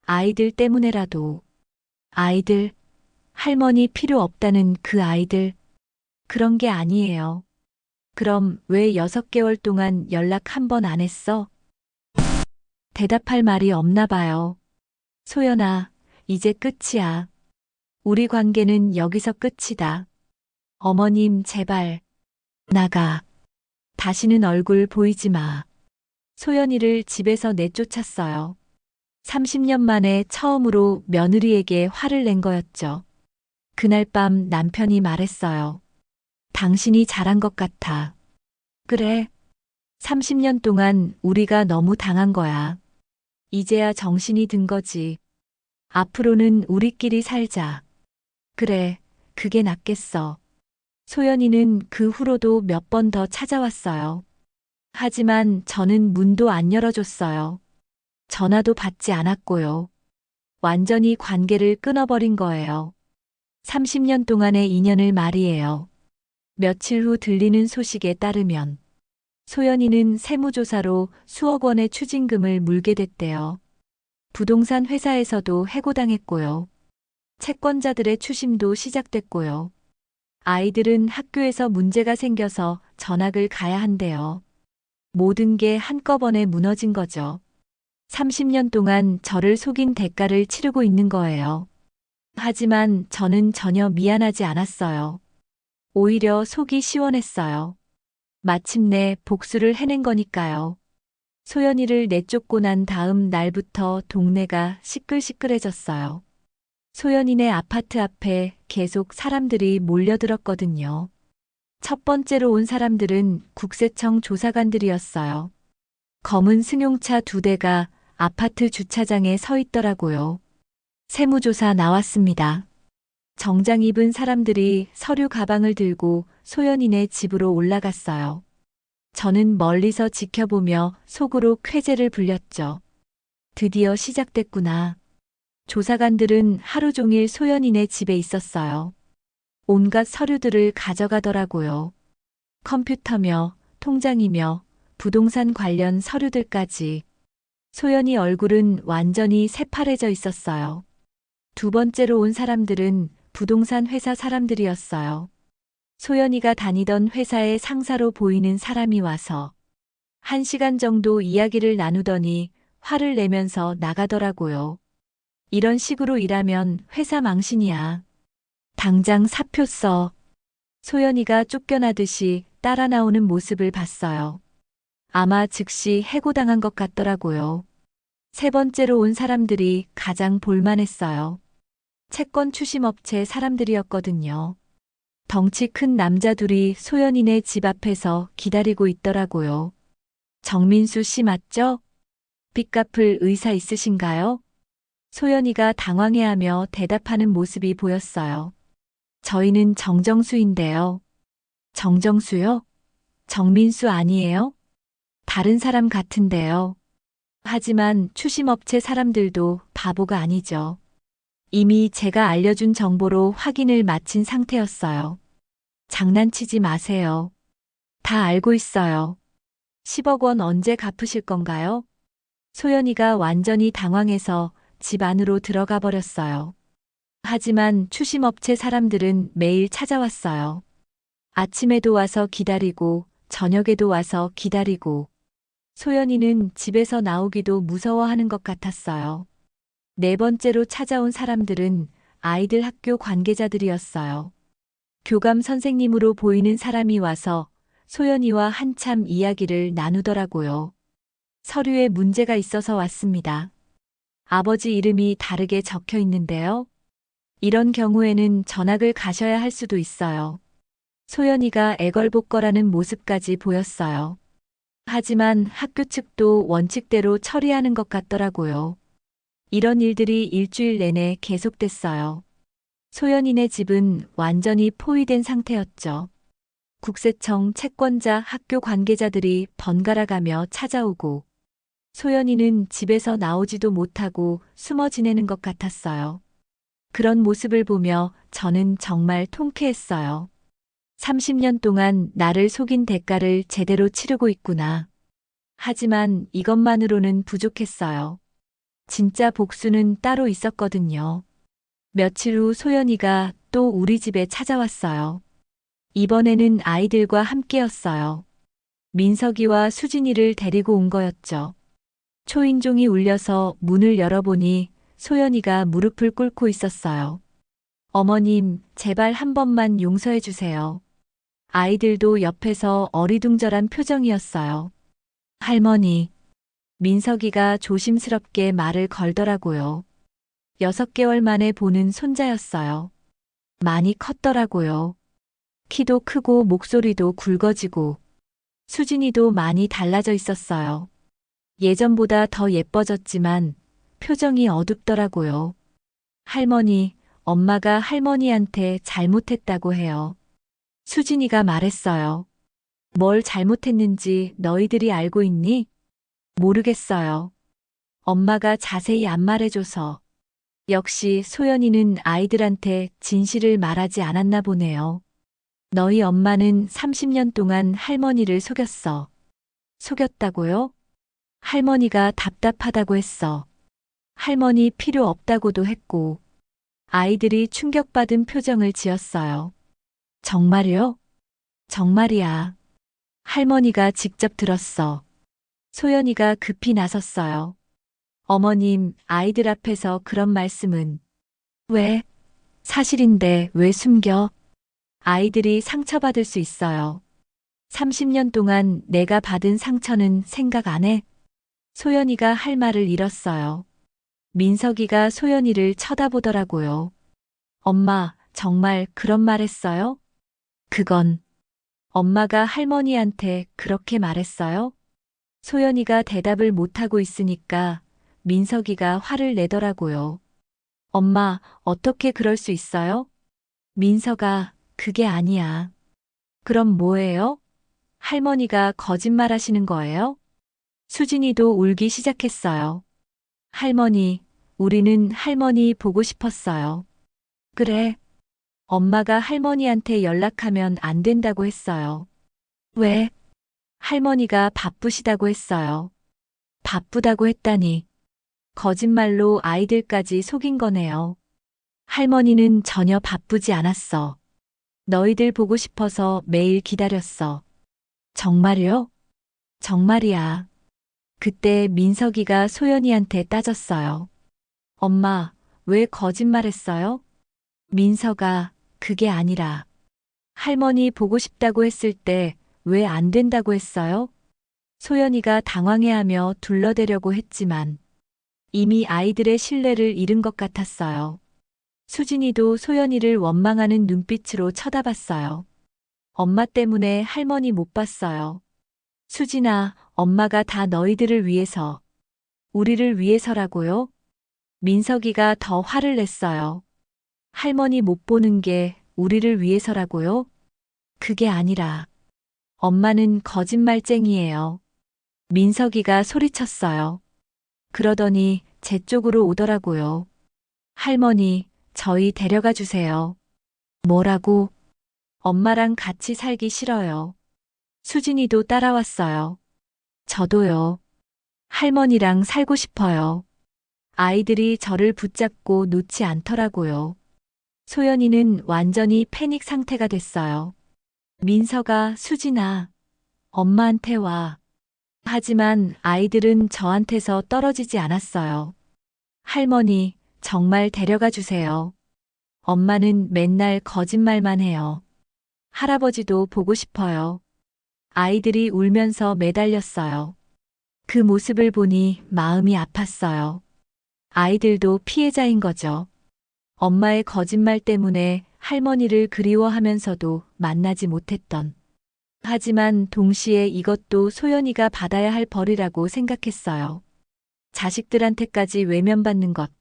아이들 때문에라도. 아이들, 할머니 필요 없다는 그 아이들. 그런 게 아니에요. 그럼 왜 6개월 동안 연락 한 번 안 했어? 대답할 말이 없나 봐요. 소연아, 이제 끝이야. 우리 관계는 여기서 끝이다. 어머님, 제발. 나가. 다시는 얼굴 보이지 마. 소연이를 집에서 내쫓았어요. 30년 만에 처음으로 며느리에게 화를 낸 거였죠. 그날 밤 남편이 말했어요. 당신이 잘한 것 같아. 그래. 30년 동안 우리가 너무 당한 거야. 이제야 정신이 든 거지. 앞으로는 우리끼리 살자. 그래, 그게 낫겠어. 소연이는 그 후로도 몇 번 더 찾아왔어요. 하지만 저는 문도 안 열어줬어요. 전화도 받지 않았고요. 완전히 관계를 끊어버린 거예요. 30년 동안의 인연을 말이에요. 며칠 후 들리는 소식에 따르면 소연이는 세무조사로 수억 원의 추징금을 물게 됐대요. 부동산 회사에서도 해고당했고요. 채권자들의 추심도 시작됐고요. 아이들은 학교에서 문제가 생겨서 전학을 가야 한대요. 모든 게 한꺼번에 무너진 거죠. 30년 동안 저를 속인 대가를 치르고 있는 거예요. 하지만 저는 전혀 미안하지 않았어요. 오히려 속이 시원했어요. 마침내 복수를 해낸 거니까요. 소연이를 내쫓고 난 다음 날부터 동네가 시끌시끌해졌어요. 소연이네 아파트 앞에 계속 사람들이 몰려들었거든요. 첫 번째로 온 사람들은 국세청 조사관들이었어요. 검은 승용차 2대가 아파트 주차장에 서 있더라고요. 세무조사 나왔습니다. 정장 입은 사람들이 서류 가방을 들고 소연이네 집으로 올라갔어요. 저는 멀리서 지켜보며 속으로 쾌재를 불렸죠. 드디어 시작됐구나. 조사관들은 하루 종일 소연이네 집에 있었어요. 온갖 서류들을 가져가더라고요. 컴퓨터며 통장이며 부동산 관련 서류들까지. 소연이 얼굴은 완전히 새파래져 있었어요. 두 번째로 온 사람들은 부동산 회사 사람들이었어요. 소연이가 다니던 회사의 상사로 보이는 사람이 와서 1시간 정도 이야기를 나누더니 화를 내면서 나가더라고요. 이런 식으로 일하면 회사 망신이야. 당장 사표 써. 소연이가 쫓겨나듯이 따라 나오는 모습을 봤어요. 아마 즉시 해고당한 것 같더라고요. 세 번째로 온 사람들이 가장 볼만했어요. 채권 추심업체 사람들이었거든요. 덩치 큰 남자 둘이 소연이네 집 앞에서 기다리고 있더라고요. 정민수 씨 맞죠? 빚 갚을 의사 있으신가요? 소연이가 당황해하며 대답하는 모습이 보였어요. 저희는 정정수인데요. 정정수요? 정민수 아니에요? 다른 사람 같은데요. 하지만 추심업체 사람들도 바보가 아니죠. 이미 제가 알려준 정보로 확인을 마친 상태였어요. 장난치지 마세요. 다 알고 있어요. 10억 원 언제 갚으실 건가요? 소연이가 완전히 당황해서 집 안으로 들어가 버렸어요. 하지만 추심업체 사람들은 매일 찾아왔어요. 아침에도 와서 기다리고 저녁에도 와서 기다리고 소연이는 집에서 나오기도 무서워하는 것 같았어요. 네 번째로 찾아온 사람들은 아이들 학교 관계자들이었어요. 교감 선생님으로 보이는 사람이 와서 소연이와 한참 이야기를 나누더라고요. 서류에 문제가 있어서 왔습니다. 아버지 이름이 다르게 적혀 있는데요. 이런 경우에는 전학을 가셔야 할 수도 있어요. 소연이가 애걸복걸하는 모습까지 보였어요. 하지만 학교 측도 원칙대로 처리하는 것 같더라고요. 이런 일들이 일주일 내내 계속됐어요. 소연이네 집은 완전히 포위된 상태였죠. 국세청 채권자 학교 관계자들이 번갈아가며 찾아오고 소연이는 집에서 나오지도 못하고 숨어 지내는 것 같았어요. 그런 모습을 보며 저는 정말 통쾌했어요. 30년 동안 나를 속인 대가를 제대로 치르고 있구나. 하지만 이것만으로는 부족했어요. 진짜 복수는 따로 있었거든요. 며칠 후 소연이가 또 우리 집에 찾아왔어요. 이번에는 아이들과 함께였어요. 민석이와 수진이를 데리고 온 거였죠. 초인종이 울려서 문을 열어보니 소연이가 무릎을 꿇고 있었어요. 어머님, 제발 한 번만 용서해 주세요. 아이들도 옆에서 어리둥절한 표정이었어요. 할머니, 민석이가 조심스럽게 말을 걸더라고요. 6개월 만에 보는 손자였어요. 많이 컸더라고요. 키도 크고 목소리도 굵어지고 수진이도 많이 달라져 있었어요. 예전보다 더 예뻐졌지만 표정이 어둡더라고요. 할머니, 엄마가 할머니한테 잘못했다고 해요. 수진이가 말했어요. 뭘 잘못했는지 너희들이 알고 있니? 모르겠어요. 엄마가 자세히 안 말해줘서. 역시 소연이는 아이들한테 진실을 말하지 않았나 보네요. 너희 엄마는 30년 동안 할머니를 속였어. 속였다고요? 할머니가 답답하다고 했어. 할머니 필요 없다고도 했고. 아이들이 충격받은 표정을 지었어요. 정말요? 정말이야. 할머니가 직접 들었어. 소연이가 급히 나섰어요. 어머님, 아이들 앞에서 그런 말씀은. 왜? 사실인데 왜 숨겨? 아이들이 상처받을 수 있어요. 30년 동안 내가 받은 상처는 생각 안 해? 소연이가 할 말을 잃었어요. 민석이가 소연이를 쳐다보더라고요. 엄마, 정말 그런 말 했어요? 그건 엄마가 할머니한테 그렇게 말했어요? 소연이가 대답을 못하고 있으니까 민석이가 화를 내더라고요. 엄마, 어떻게 그럴 수 있어요? 민서가, 그게 아니야. 그럼 뭐예요? 할머니가 거짓말 하시는 거예요? 수진이도 울기 시작했어요. 할머니, 우리는 할머니 보고 싶었어요. 그래. 엄마가 할머니한테 연락하면 안 된다고 했어요. 왜? 할머니가 바쁘시다고 했어요. 바쁘다고 했다니. 거짓말로 아이들까지 속인 거네요. 할머니는 전혀 바쁘지 않았어. 너희들 보고 싶어서 매일 기다렸어. 정말요? 정말이야. 그때 민석이가 소연이한테 따졌어요. 엄마, 왜 거짓말했어요? 민서가, 그게 아니라. 할머니 보고 싶다고 했을 때 왜 안 된다고 했어요? 소연이가 당황해하며 둘러대려고 했지만 이미 아이들의 신뢰를 잃은 것 같았어요. 수진이도 소연이를 원망하는 눈빛으로 쳐다봤어요. 엄마 때문에 할머니 못 봤어요. 수진아, 엄마가 다 너희들을 위해서, 우리를 위해서라고요? 민석이가 더 화를 냈어요. 할머니 못 보는 게 우리를 위해서라고요? 그게 아니라, 엄마는 거짓말쟁이에요. 민석이가 소리쳤어요. 그러더니 제 쪽으로 오더라고요. 할머니, 저희 데려가 주세요. 뭐라고? 엄마랑 같이 살기 싫어요. 수진이도 따라왔어요. 저도요. 할머니랑 살고 싶어요. 아이들이 저를 붙잡고 놓지 않더라고요. 소연이는 완전히 패닉 상태가 됐어요. 민서가 수진아, 엄마한테 와. 하지만 아이들은 저한테서 떨어지지 않았어요. 할머니, 정말 데려가 주세요. 엄마는 맨날 거짓말만 해요. 할아버지도 보고 싶어요. 아이들이 울면서 매달렸어요. 그 모습을 보니 마음이 아팠어요. 아이들도 피해자인 거죠. 엄마의 거짓말 때문에 할머니를 그리워하면서도 만나지 못했던. 하지만 동시에 이것도 소연이가 받아야 할 벌이라고 생각했어요. 자식들한테까지 외면받는 것.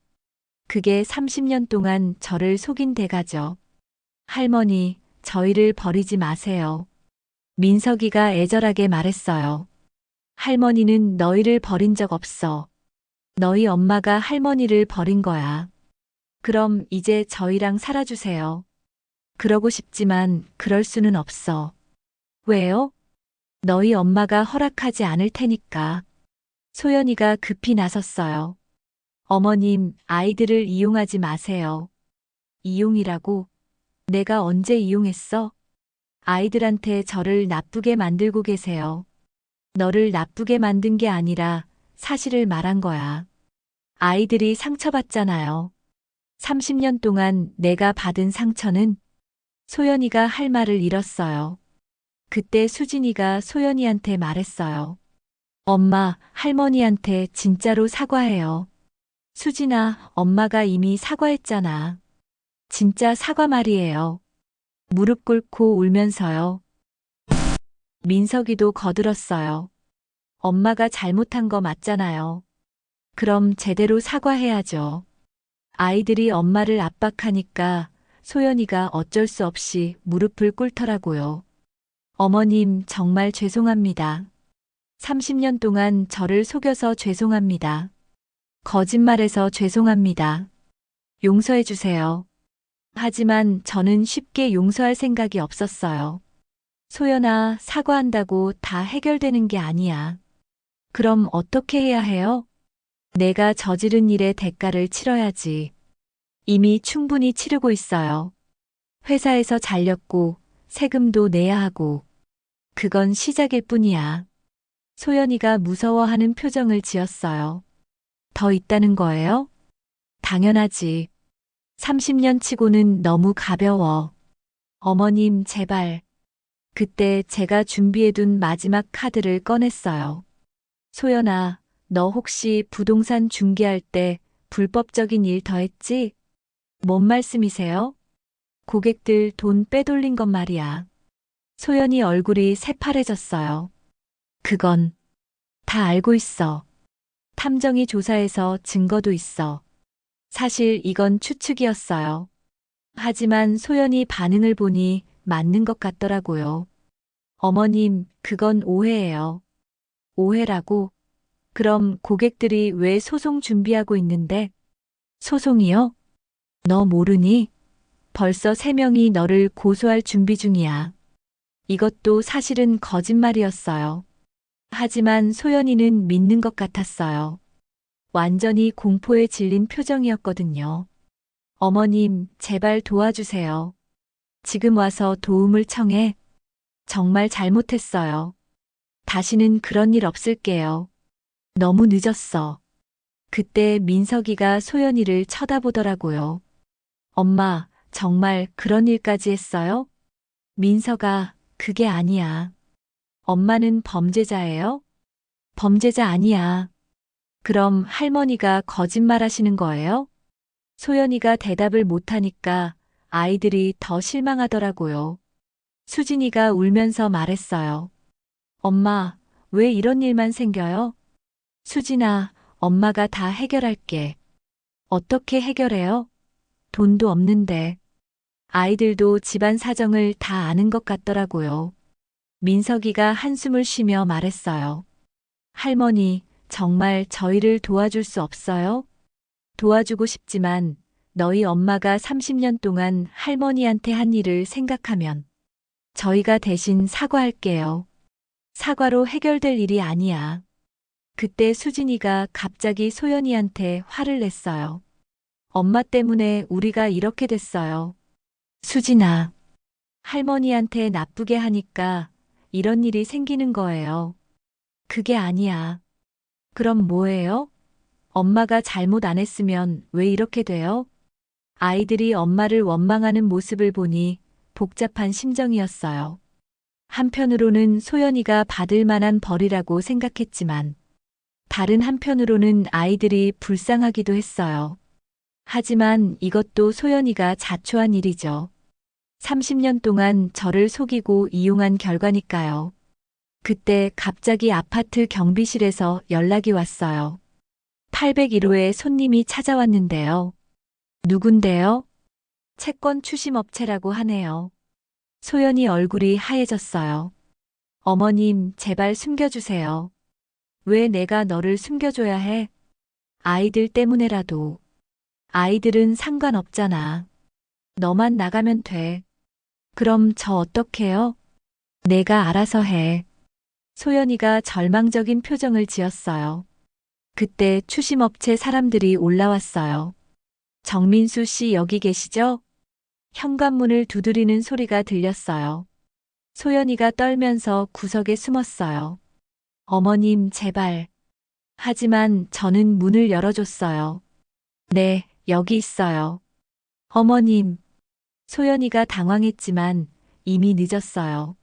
그게 30년 동안 저를 속인 대가죠. 할머니, 저희를 버리지 마세요. 민석이가 애절하게 말했어요. 할머니는 너희를 버린 적 없어. 너희 엄마가 할머니를 버린 거야. 그럼 이제 저희랑 살아주세요. 그러고 싶지만 그럴 수는 없어. 왜요? 너희 엄마가 허락하지 않을 테니까. 소연이가 급히 나섰어요. 어머님, 아이들을 이용하지 마세요. 이용이라고? 내가 언제 이용했어? 아이들한테 저를 나쁘게 만들고 계세요. 너를 나쁘게 만든 게 아니라 사실을 말한 거야. 아이들이 상처받잖아요. 30년 동안 내가 받은 상처는 소연이가 할 말을 잃었어요. 그때 수진이가 소연이한테 말했어요. 엄마, 할머니한테 진짜로 사과해요. 수진아, 엄마가 이미 사과했잖아. 진짜 사과 말이에요. 무릎 꿇고 울면서요. 민석이도 거들었어요. 엄마가 잘못한 거 맞잖아요. 그럼 제대로 사과해야죠. 아이들이 엄마를 압박하니까 소연이가 어쩔 수 없이 무릎을 꿇더라고요. 어머님, 정말 죄송합니다. 30년 동안 저를 속여서 죄송합니다. 거짓말해서 죄송합니다. 용서해 주세요. 하지만 저는 쉽게 용서할 생각이 없었어요. 소연아, 사과한다고 다 해결되는 게 아니야. 그럼 어떻게 해야 해요? 내가 저지른 일의 대가를 치러야지. 이미 충분히 치르고 있어요. 회사에서 잘렸고, 세금도 내야 하고. 그건 시작일 뿐이야. 소연이가 무서워하는 표정을 지었어요. 더 있다는 거예요? 당연하지. 30년 치고는 너무 가벼워. 어머님, 제발. 그때 제가 준비해둔 마지막 카드를 꺼냈어요. 소연아, 너 혹시 부동산 중개할 때 불법적인 일 더했지? 뭔 말씀이세요? 고객들 돈 빼돌린 것 말이야. 소연이 얼굴이 새파래졌어요. 그건 다 알고 있어. 탐정이 조사해서 증거도 있어. 사실 이건 추측이었어요. 하지만 소연이 반응을 보니 맞는 것 같더라고요. 어머님, 그건 오해예요. 오해라고? 그럼 고객들이 왜 소송 준비하고 있는데? 소송이요? 너 모르니? 벌써 3명이 너를 고소할 준비 중이야. 이것도 사실은 거짓말이었어요. 하지만 소연이는 믿는 것 같았어요. 완전히 공포에 질린 표정이었거든요. 어머님, 제발 도와주세요. 지금 와서 도움을 청해. 정말 잘못했어요. 다시는 그런 일 없을게요. 너무 늦었어. 그때 민석이가 소연이를 쳐다보더라고요. 엄마, 정말 그런 일까지 했어요? 민석아, 그게 아니야. 엄마는 범죄자예요? 범죄자 아니야. 그럼 할머니가 거짓말하시는 거예요? 소연이가 대답을 못하니까 아이들이 더 실망하더라고요. 수진이가 울면서 말했어요. 엄마, 왜 이런 일만 생겨요? 수진아, 엄마가 다 해결할게. 어떻게 해결해요? 돈도 없는데. 아이들도 집안 사정을 다 아는 것 같더라고요. 민석이가 한숨을 쉬며 말했어요. 할머니, 정말 저희를 도와줄 수 없어요? 도와주고 싶지만 너희 엄마가 30년 동안 할머니한테 한 일을 생각하면 저희가 대신 사과할게요. 사과로 해결될 일이 아니야. 그때 수진이가 갑자기 소연이한테 화를 냈어요. 엄마 때문에 우리가 이렇게 됐어요. 수진아, 할머니한테 나쁘게 하니까 이런 일이 생기는 거예요. 그게 아니야. 그럼 뭐예요? 엄마가 잘못 안 했으면 왜 이렇게 돼요? 아이들이 엄마를 원망하는 모습을 보니 복잡한 심정이었어요. 한편으로는 소연이가 받을 만한 벌이라고 생각했지만 다른 한편으로는 아이들이 불쌍하기도 했어요. 하지만 이것도 소연이가 자초한 일이죠. 30년 동안 저를 속이고 이용한 결과니까요. 그때 갑자기 아파트 경비실에서 연락이 왔어요. 801호에 손님이 찾아왔는데요. 누군데요? 채권 추심업체라고 하네요. 소연이 얼굴이 하얘졌어요. 어머님, 제발 숨겨주세요. 왜 내가 너를 숨겨줘야 해? 아이들 때문에라도. 아이들은 상관없잖아. 너만 나가면 돼. 그럼 저 어떡해요? 내가 알아서 해. 소연이가 절망적인 표정을 지었어요. 그때 추심업체 사람들이 올라왔어요. 정민수 씨 여기 계시죠? 현관문을 두드리는 소리가 들렸어요. 소연이가 떨면서 구석에 숨었어요. 어머님, 제발. 하지만 저는 문을 열어줬어요. 네, 여기 있어요. 어머님. 소연이가 당황했지만 이미 늦었어요.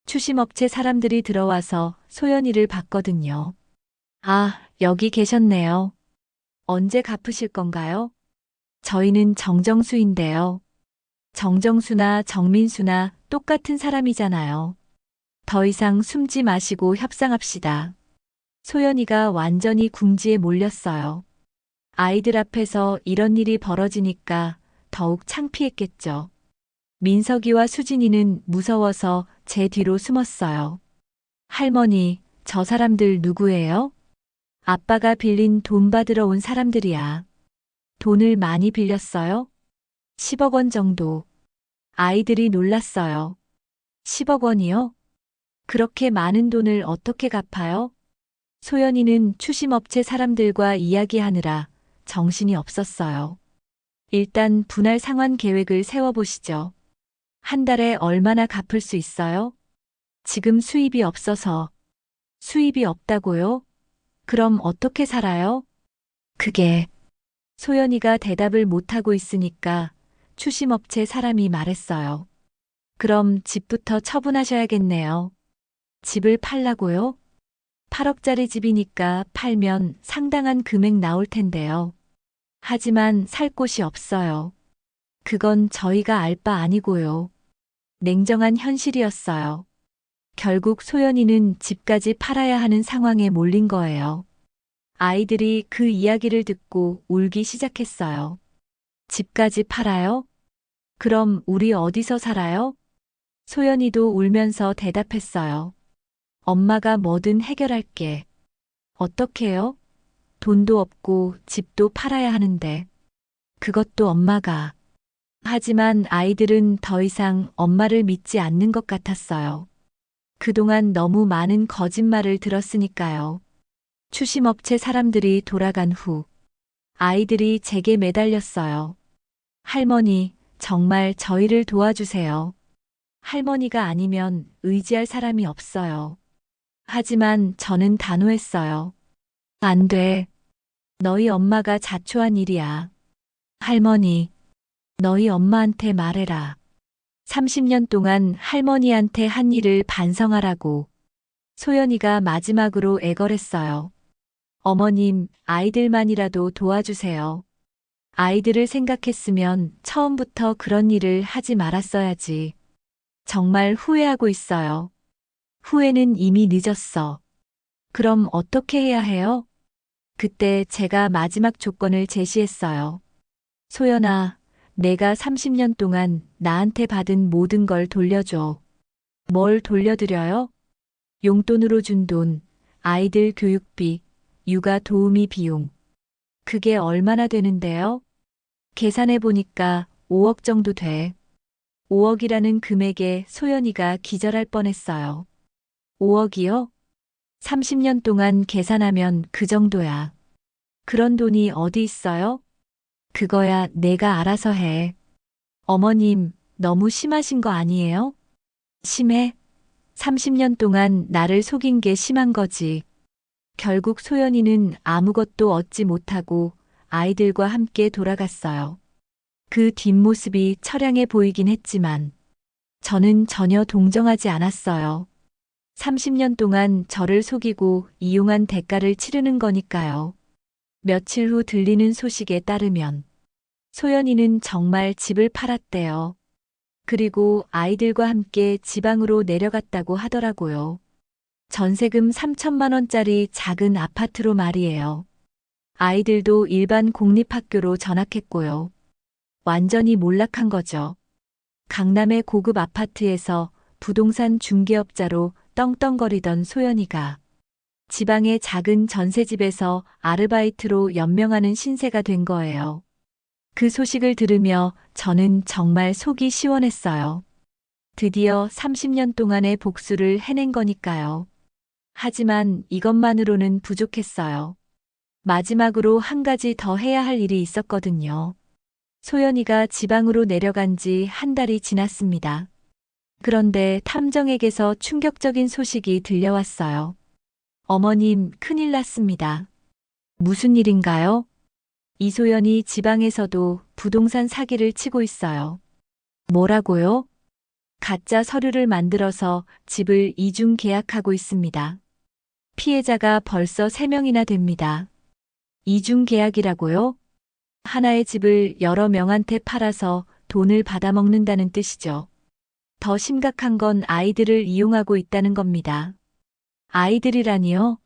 추심업체 사람들이 들어와서 소연이를 봤거든요. 아, 여기 계셨네요. 언제 갚으실 건가요? 저희는 정정수인데요. 정정수나 정민수나 똑같은 사람이잖아요. 더 이상 숨지 마시고 협상합시다. 소연이가 완전히 궁지에 몰렸어요. 아이들 앞에서 이런 일이 벌어지니까 더욱 창피했겠죠. 민석이와 수진이는 무서워서 제 뒤로 숨었어요. 할머니, 저 사람들 누구예요? 아빠가 빌린 돈 받으러 온 사람들이야. 돈을 많이 빌렸어요? 10억 원 정도. 아이들이 놀랐어요. 10억 원이요? 그렇게 많은 돈을 어떻게 갚아요? 소연이는 추심업체 사람들과 이야기하느라 정신이 없었어요. 일단 분할 상환 계획을 세워보시죠. 한 달에 얼마나 갚을 수 있어요? 지금 수입이 없어서. 수입이 없다고요? 그럼 어떻게 살아요? 그게. 소연이가 대답을 못하고 있으니까 추심업체 사람이 말했어요. 그럼 집부터 처분하셔야겠네요. 집을 팔라고요? 8억짜리 집이니까 팔면 상당한 금액 나올 텐데요. 하지만 살 곳이 없어요. 그건 저희가 알 바 아니고요. 냉정한 현실이었어요. 결국 소연이는 집까지 팔아야 하는 상황에 몰린 거예요. 아이들이 그 이야기를 듣고 울기 시작했어요. 집까지 팔아요? 그럼 우리 어디서 살아요? 소연이도 울면서 대답했어요. 엄마가 뭐든 해결할게. 어떡해요? 돈도 없고 집도 팔아야 하는데. 그것도 엄마가. 하지만 아이들은 더 이상 엄마를 믿지 않는 것 같았어요. 그동안 너무 많은 거짓말을 들었으니까요. 추심업체 사람들이 돌아간 후 아이들이 제게 매달렸어요. 할머니, 정말 저희를 도와주세요. 할머니가 아니면 의지할 사람이 없어요. 하지만 저는 단호했어요. 안 돼. 너희 엄마가 자초한 일이야. 할머니, 너희 엄마한테 말해라. 30년 동안 할머니한테 한 일을 반성하라고. 소연이가 마지막으로 애걸했어요. 어머님, 아이들만이라도 도와주세요. 아이들을 생각했으면 처음부터 그런 일을 하지 말았어야지. 정말 후회하고 있어요. 후회는 이미 늦었어. 그럼 어떻게 해야 해요? 그때 제가 마지막 조건을 제시했어요. 소연아, 내가 30년 동안 나한테 받은 모든 걸 돌려줘. 뭘 돌려드려요? 용돈으로 준 돈, 아이들 교육비, 육아 도우미 비용. 그게 얼마나 되는데요? 계산해 보니까 5억 정도 돼. 5억이라는 금액에 소연이가 기절할 뻔했어요. 5억이요? 30년 동안 계산하면 그 정도야. 그런 돈이 어디 있어요? 그거야 내가 알아서 해. 어머님, 너무 심하신 거 아니에요? 심해? 30년 동안 나를 속인 게 심한 거지. 결국 소연이는 아무것도 얻지 못하고 아이들과 함께 돌아갔어요. 그 뒷모습이 처량해 보이긴 했지만 저는 전혀 동정하지 않았어요. 30년 동안 저를 속이고 이용한 대가를 치르는 거니까요. 며칠 후 들리는 소식에 따르면 소연이는 정말 집을 팔았대요. 그리고 아이들과 함께 지방으로 내려갔다고 하더라고요. 전세금 3천만 원짜리 작은 아파트로 말이에요. 아이들도 일반 공립학교로 전학했고요. 완전히 몰락한 거죠. 강남의 고급 아파트에서 부동산 중개업자로 떵떵거리던 소연이가 지방의 작은 전세집에서 아르바이트로 연명하는 신세가 된 거예요. 그 소식을 들으며 저는 정말 속이 시원했어요. 드디어 30년 동안의 복수를 해낸 거니까요. 하지만 이것만으로는 부족했어요. 마지막으로 한 가지 더 해야 할 일이 있었거든요. 소연이가 지방으로 내려간 지 한 달이 지났습니다. 그런데 탐정에게서 충격적인 소식이 들려왔어요. 어머님, 큰일 났습니다. 무슨 일인가요? 이소연이 지방에서도 부동산 사기를 치고 있어요. 뭐라고요? 가짜 서류를 만들어서 집을 이중 계약하고 있습니다. 피해자가 벌써 3명이나 됩니다. 이중 계약이라고요? 하나의 집을 여러 명한테 팔아서 돈을 받아먹는다는 뜻이죠. 더 심각한 건 아이들을 이용하고 있다는 겁니다. 아이들이라니요?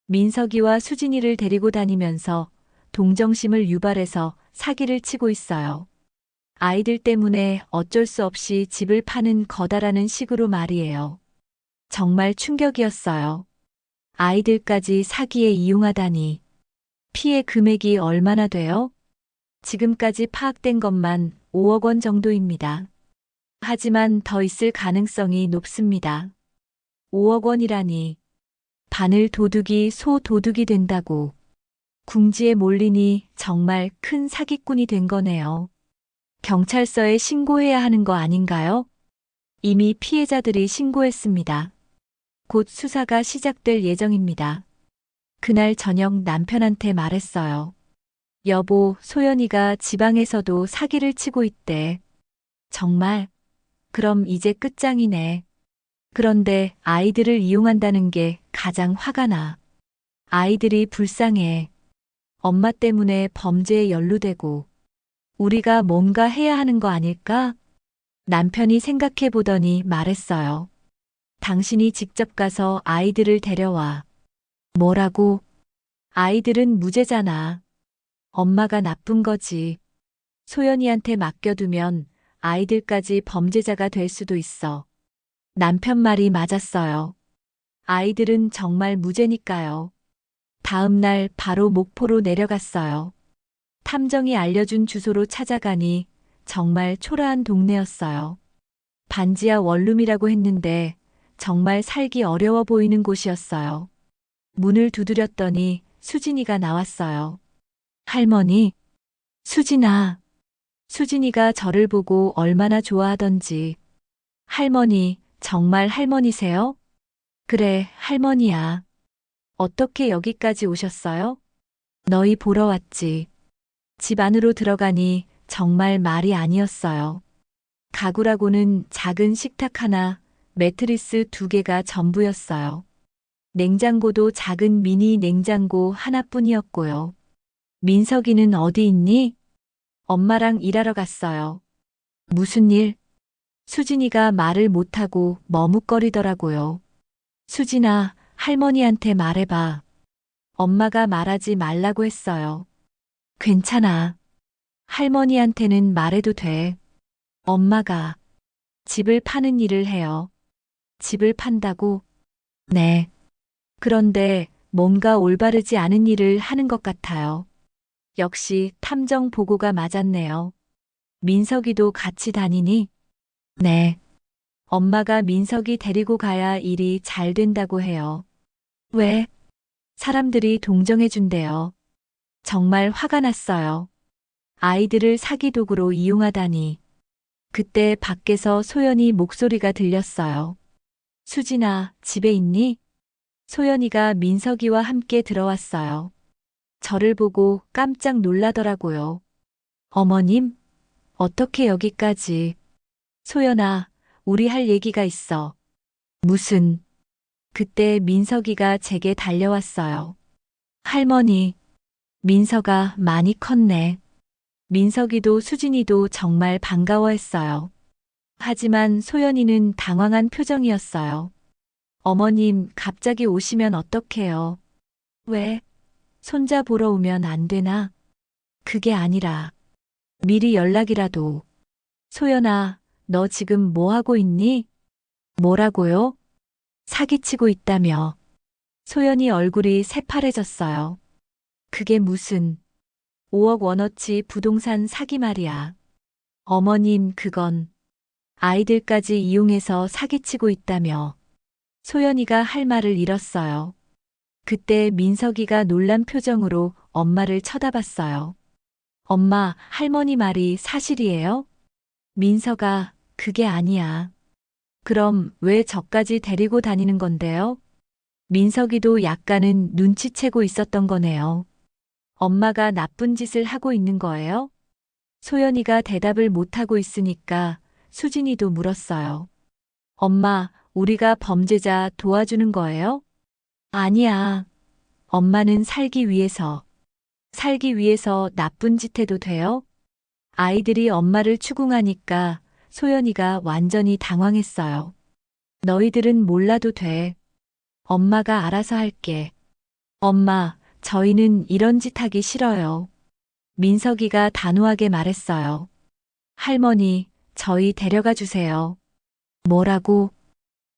민석이와 수진이를 데리고 다니면서 동정심을 유발해서 사기를 치고 있어요. 아이들 때문에 어쩔 수 없이 집을 파는 거다라는 식으로 말이에요. 정말 충격이었어요. 아이들까지 사기에 이용하다니. 피해 금액이 얼마나 돼요? 지금까지 파악된 것만 5억 원 정도입니다. 하지만 더 있을 가능성이 높습니다. 5억 원이라니. 바늘 도둑이 소 도둑이 된다고. 궁지에 몰리니 정말 큰 사기꾼이 된 거네요. 경찰서에 신고해야 하는 거 아닌가요? 이미 피해자들이 신고했습니다. 곧 수사가 시작될 예정입니다. 그날 저녁 남편한테 말했어요. 여보, 소연이가 지방에서도 사기를 치고 있대. 정말? 그럼 이제 끝장이네. 그런데 아이들을 이용한다는 게 가장 화가 나. 아이들이 불쌍해. 엄마 때문에 범죄에 연루되고 우리가 뭔가 해야 하는 거 아닐까? 남편이 생각해 보더니 말했어요. 당신이 직접 가서 아이들을 데려와. 뭐라고? 아이들은 무죄잖아. 엄마가 나쁜 거지. 소연이한테 맡겨두면 아이들까지 범죄자가 될 수도 있어. 남편 말이 맞았어요. 아이들은 정말 무죄니까요. 다음 날 바로 목포로 내려갔어요. 탐정이 알려준 주소로 찾아가니 정말 초라한 동네였어요. 반지하 원룸이라고 했는데 정말 살기 어려워 보이는 곳이었어요. 문을 두드렸더니 수진이가 나왔어요. 할머니, 수진아. 수진이가 저를 보고 얼마나 좋아하던지. 할머니, 정말 할머니세요? 그래, 할머니야. 어떻게 여기까지 오셨어요? 너희 보러 왔지. 집 안으로 들어가니 정말 말이 아니었어요. 가구라고는 작은 식탁 하나, 매트리스 2개가 전부였어요. 냉장고도 작은 미니 냉장고 하나뿐이었고요. 민석이는 어디 있니? 엄마랑 일하러 갔어요. 무슨 일? 수진이가 말을 못하고 머뭇거리더라고요. 수진아, 할머니한테 말해봐. 엄마가 말하지 말라고 했어요. 괜찮아. 할머니한테는 말해도 돼. 엄마가 집을 파는 일을 해요. 집을 판다고? 네. 그런데 뭔가 올바르지 않은 일을 하는 것 같아요. 역시 탐정 보고가 맞았네요. 민석이도 같이 다니니? 네. 엄마가 민석이 데리고 가야 일이 잘 된다고 해요. 왜? 사람들이 동정해준대요. 정말 화가 났어요. 아이들을 사기 도구로 이용하다니. 그때 밖에서 소연이 목소리가 들렸어요. 수진아, 집에 있니? 소연이가 민석이와 함께 들어왔어요. 저를 보고 깜짝 놀라더라고요. 어머님, 어떻게 여기까지? 소연아, 우리 할 얘기가 있어. 무슨? 그때 민석이가 제게 달려왔어요. 할머니, 민석아 많이 컸네. 민석이도 수진이도 정말 반가워했어요. 하지만 소연이는 당황한 표정이었어요. 어머님, 갑자기 오시면 어떡해요? 왜? 손자 보러 오면 안 되나? 그게 아니라 미리 연락이라도. 소연아, 너 지금 뭐 하고 있니? 뭐라고요? 사기치고 있다며. 소연이 얼굴이 새파래졌어요. 그게 무슨 5억 원어치 부동산 사기 말이야. 어머님, 그건 아이들까지 이용해서 사기치고 있다며. 소연이가 할 말을 잃었어요. 그때 민석이가 놀란 표정으로 엄마를 쳐다봤어요. 엄마, 할머니 말이 사실이에요? 민석아, 그게 아니야. 그럼 왜 저까지 데리고 다니는 건데요? 민석이도 약간은 눈치채고 있었던 거네요. 엄마가 나쁜 짓을 하고 있는 거예요? 소연이가 대답을 못하고 있으니까 수진이도 물었어요. 엄마, 우리가 범죄자 도와주는 거예요? 아니야. 엄마는 살기 위해서 나쁜 짓 해도 돼요? 아이들이 엄마를 추궁하니까 소연이가 완전히 당황했어요. 너희들은 몰라도 돼. 엄마가 알아서 할게. 엄마, 저희는 이런 짓 하기 싫어요. 민석이가 단호하게 말했어요. 할머니, 저희 데려가 주세요. 뭐라고?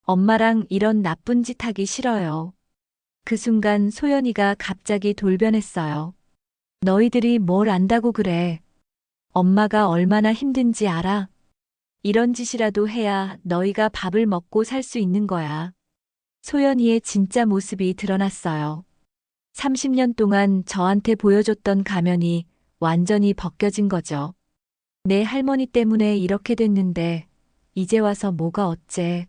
엄마랑 이런 나쁜 짓 하기 싫어요. 그 순간 소연이가 갑자기 돌변했어요. 너희들이 뭘 안다고 그래. 엄마가 얼마나 힘든지 알아? 이런 짓이라도 해야 너희가 밥을 먹고 살 수 있는 거야. 소연이의 진짜 모습이 드러났어요. 30년 동안 저한테 보여줬던 가면이 완전히 벗겨진 거죠. 내 할머니 때문에 이렇게 됐는데 이제 와서 뭐가 어째.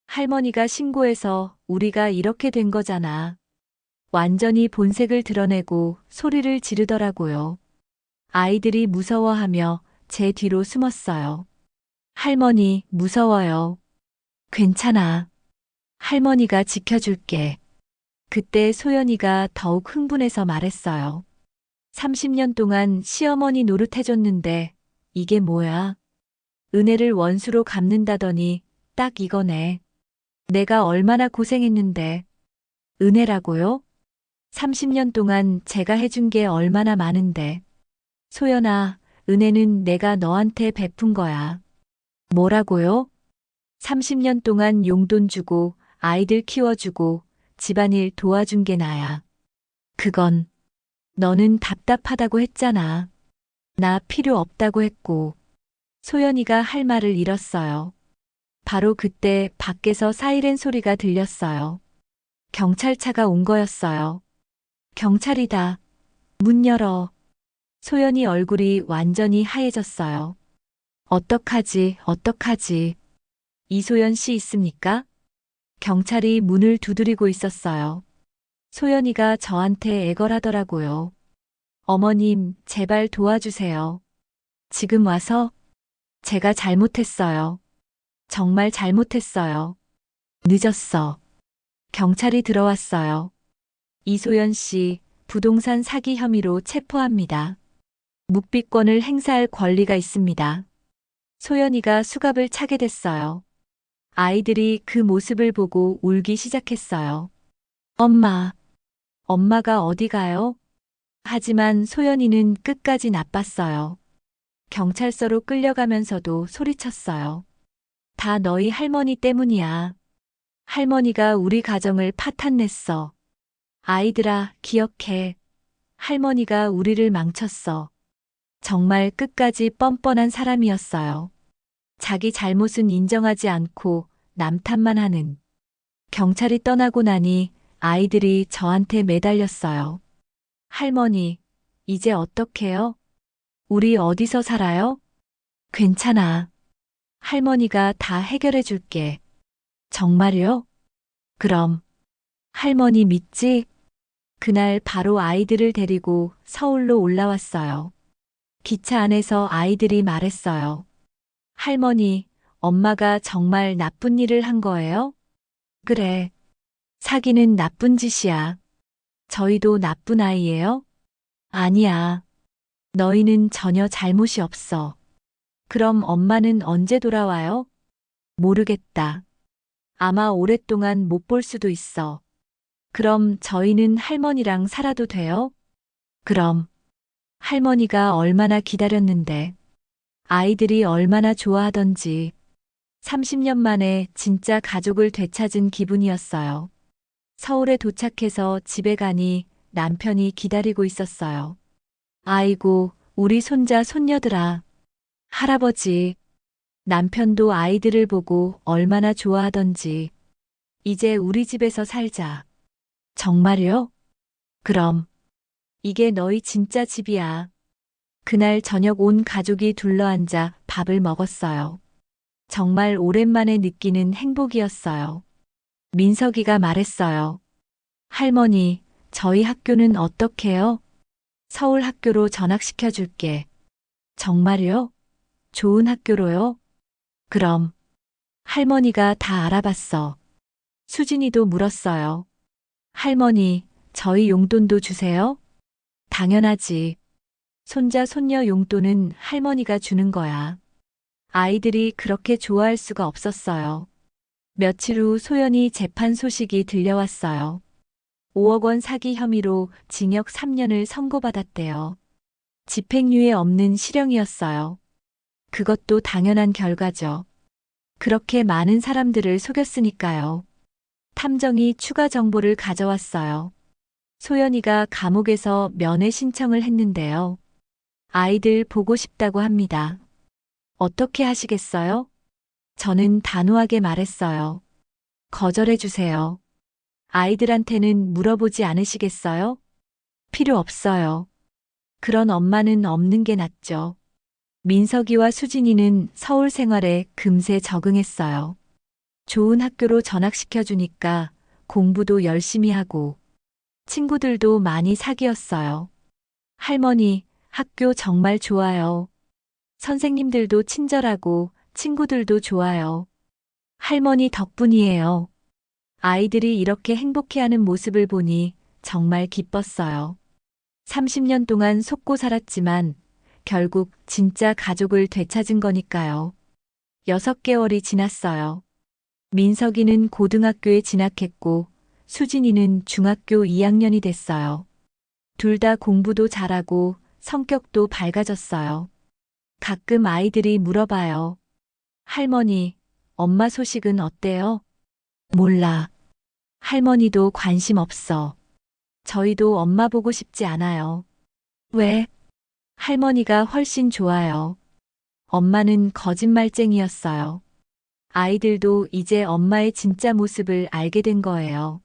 할머니가 신고해서 우리가 이렇게 된 거잖아. 완전히 본색을 드러내고 소리를 지르더라고요. 아이들이 무서워하며 제 뒤로 숨었어요. 할머니, 무서워요. 괜찮아. 할머니가 지켜줄게. 그때 소연이가 더욱 흥분해서 말했어요. 30년 동안 시어머니 노릇해줬는데 이게 뭐야? 은혜를 원수로 갚는다더니 딱 이거네. 내가 얼마나 고생했는데. 은혜라고요? 30년 동안 제가 해준 게 얼마나 많은데. 소연아, 은혜는 내가 너한테 베푼 거야. 뭐라고요? 30년 동안 용돈 주고 아이들 키워주고 집안일 도와준 게 나야. 그건 너는 답답하다고 했잖아. 나 필요 없다고 했고. 소연이가 할 말을 잃었어요. 바로 그때 밖에서 사이렌 소리가 들렸어요. 경찰차가 온 거였어요. 경찰이다. 문 열어. 소연이 얼굴이 완전히 하얘졌어요. 어떡하지, 어떡하지. 이소연 씨 있습니까? 경찰이 문을 두드리고 있었어요. 소연이가 저한테 애걸하더라고요. 어머님, 제발 도와주세요. 지금 와서 제가 잘못했어요. 정말 잘못했어요. 늦었어. 경찰이 들어왔어요. 이소연 씨, 부동산 사기 혐의로 체포합니다. 묵비권을 행사할 권리가 있습니다. 소연이가 수갑을 차게 됐어요. 아이들이 그 모습을 보고 울기 시작했어요. 엄마, 엄마가 어디 가요? 하지만 소연이는 끝까지 나빴어요. 경찰서로 끌려가면서도 소리쳤어요. 다 너희 할머니 때문이야. 할머니가 우리 가정을 파탄냈어. 아이들아, 기억해. 할머니가 우리를 망쳤어. 정말 끝까지 뻔뻔한 사람이었어요. 자기 잘못은 인정하지 않고 남 탓만 하는. 경찰이 떠나고 나니 아이들이 저한테 매달렸어요. 할머니, 이제 어떡해요? 우리 어디서 살아요? 괜찮아. 할머니가 다 해결해 줄게. 정말요? 그럼. 할머니 믿지? 그날 바로 아이들을 데리고 서울로 올라왔어요. 기차 안에서 아이들이 말했어요. 할머니, 엄마가 정말 나쁜 일을 한 거예요? 그래. 사기는 나쁜 짓이야. 저희도 나쁜 아이예요? 아니야. 너희는 전혀 잘못이 없어. 그럼 엄마는 언제 돌아와요? 모르겠다. 아마 오랫동안 못 볼 수도 있어. 그럼 저희는 할머니랑 살아도 돼요? 그럼. 할머니가 얼마나 기다렸는데. 아이들이 얼마나 좋아하던지. 30년 만에 진짜 가족을 되찾은 기분이었어요. 서울에 도착해서 집에 가니 남편이 기다리고 있었어요. 아이고, 우리 손자 손녀들아. 할아버지. 남편도 아이들을 보고 얼마나 좋아하던지. 이제 우리 집에서 살자. 정말요? 그럼. 이게 너희 진짜 집이야. 그날 저녁 온 가족이 둘러앉아 밥을 먹었어요. 정말 오랜만에 느끼는 행복이었어요. 민석이가 말했어요. 할머니, 저희 학교는 어떡해요? 서울 학교로 전학시켜 줄게. 정말요? 좋은 학교로요? 그럼. 할머니가 다 알아봤어. 수진이도 물었어요. 할머니, 저희 용돈도 주세요? 당연하지. 손자, 손녀 용돈은 할머니가 주는 거야. 아이들이 그렇게 좋아할 수가 없었어요. 며칠 후 소연이 재판 소식이 들려왔어요. 5억 원 사기 혐의로 징역 3년을 선고받았대요. 집행유예 없는 실형이었어요. 그것도 당연한 결과죠. 그렇게 많은 사람들을 속였으니까요. 탐정이 추가 정보를 가져왔어요. 소연이가 감옥에서 면회 신청을 했는데요. 아이들 보고 싶다고 합니다. 어떻게 하시겠어요? 저는 단호하게 말했어요. 거절해 주세요. 아이들한테는 물어보지 않으시겠어요? 필요 없어요. 그런 엄마는 없는 게 낫죠. 민석이와 수진이는 서울 생활에 금세 적응했어요. 좋은 학교로 전학시켜 주니까 공부도 열심히 하고 친구들도 많이 사귀었어요. 할머니, 학교 정말 좋아요. 선생님들도 친절하고 친구들도 좋아요. 할머니 덕분이에요. 아이들이 이렇게 행복해하는 모습을 보니 정말 기뻤어요. 30년 동안 속고 살았지만 결국 진짜 가족을 되찾은 거니까요. 6개월이 지났어요. 민석이는 고등학교에 진학했고 수진이는 중학교 2학년이 됐어요. 둘 다 공부도 잘하고 성격도 밝아졌어요. 가끔 아이들이 물어봐요. 할머니, 엄마 소식은 어때요? 몰라. 할머니도 관심 없어. 저희도 엄마 보고 싶지 않아요. 왜? 할머니가 훨씬 좋아요. 엄마는 거짓말쟁이였어요. 아이들도 이제 엄마의 진짜 모습을 알게 된 거예요.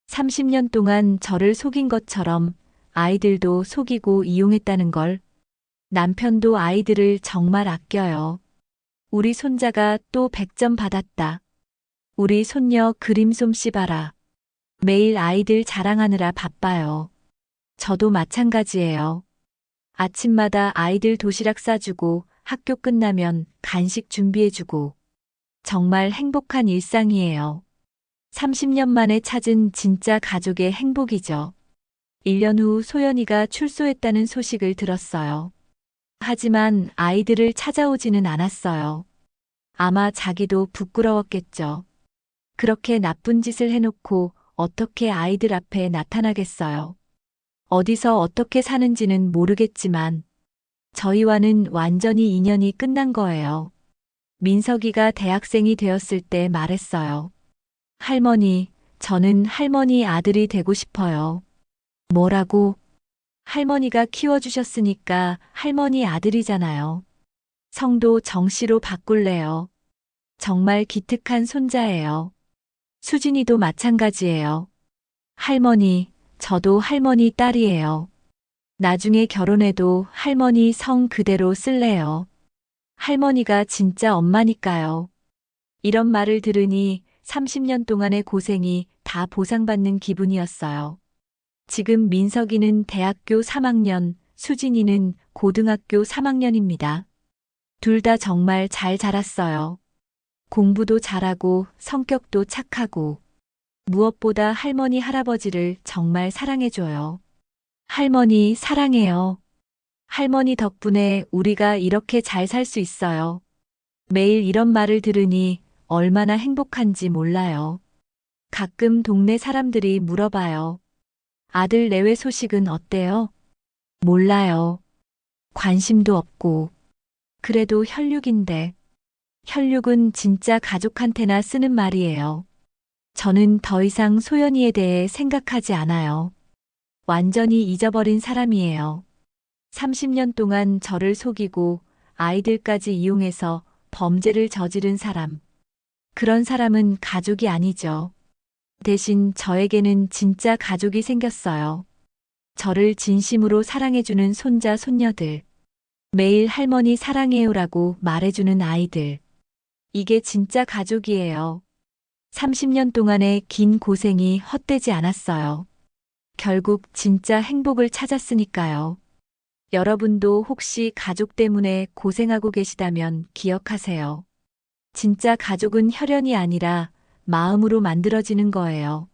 30년 동안 저를 속인 것처럼 아이들도 속이고 이용했다는 걸. 남편도 아이들을 정말 아껴요. 우리 손자가 또 100점 받았다. 우리 손녀 그림 솜씨 봐라. 매일 아이들 자랑하느라 바빠요. 저도 마찬가지예요. 아침마다 아이들 도시락 싸주고 학교 끝나면 간식 준비해주고 정말 행복한 일상이에요. 30년 만에 찾은 진짜 가족의 행복이죠. 1년 후 소연이가 출소했다는 소식을 들었어요. 하지만 아이들을 찾아오지는 않았어요. 아마 자기도 부끄러웠겠죠. 그렇게 나쁜 짓을 해놓고 어떻게 아이들 앞에 나타나겠어요. 어디서 어떻게 사는지는 모르겠지만 저희와는 완전히 인연이 끝난 거예요. 민석이가 대학생이 되었을 때 말했어요. 할머니, 저는 할머니 아들이 되고 싶어요. 뭐라고? 할머니가 키워주셨으니까 할머니 아들이잖아요. 성도 정씨로 바꿀래요. 정말 기특한 손자예요. 수진이도 마찬가지예요. 할머니, 저도 할머니 딸이에요. 나중에 결혼해도 할머니 성 그대로 쓸래요. 할머니가 진짜 엄마니까요. 이런 말을 들으니 30년 동안의 고생이 다 보상받는 기분이었어요. 지금 민석이는 대학교 3학년, 수진이는 고등학교 3학년입니다. 둘 다 정말 잘 자랐어요. 공부도 잘하고 성격도 착하고 무엇보다 할머니 할아버지를 정말 사랑해줘요. 할머니 사랑해요. 할머니 덕분에 우리가 이렇게 잘 살 수 있어요. 매일 이런 말을 들으니 얼마나 행복한지 몰라요. 가끔 동네 사람들이 물어봐요. 아들 내외 소식은 어때요? 몰라요. 관심도 없고. 그래도 혈육인데. 혈육은 진짜 가족한테나 쓰는 말이에요. 저는 더 이상 소연이에 대해 생각하지 않아요. 완전히 잊어버린 사람이에요. 30년 동안 저를 속이고 아이들까지 이용해서 범죄를 저지른 사람. 그런 사람은 가족이 아니죠. 대신 저에게는 진짜 가족이 생겼어요. 저를 진심으로 사랑해주는 손자, 손녀들. 매일 할머니 사랑해요라고 말해주는 아이들. 이게 진짜 가족이에요. 30년 동안의 긴 고생이 헛되지 않았어요. 결국 진짜 행복을 찾았으니까요. 여러분도 혹시 가족 때문에 고생하고 계시다면 기억하세요. 진짜 가족은 혈연이 아니라 마음으로 만들어지는 거예요.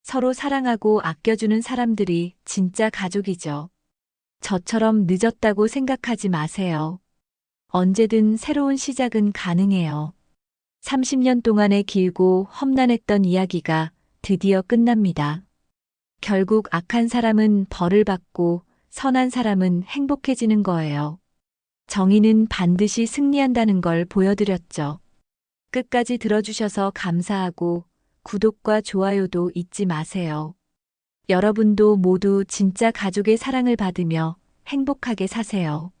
서로 사랑하고 아껴주는 사람들이 진짜 가족이죠. 저처럼 늦었다고 생각하지 마세요. 언제든 새로운 시작은 가능해요. 30년 동안의 길고 험난했던 이야기가 드디어 끝납니다. 결국 악한 사람은 벌을 받고 선한 사람은 행복해지는 거예요. 정의는 반드시 승리한다는 걸 보여드렸죠. 끝까지 들어주셔서 감사하고 구독과 좋아요도 잊지 마세요. 여러분도 모두 진짜 가족의 사랑을 받으며 행복하게 사세요.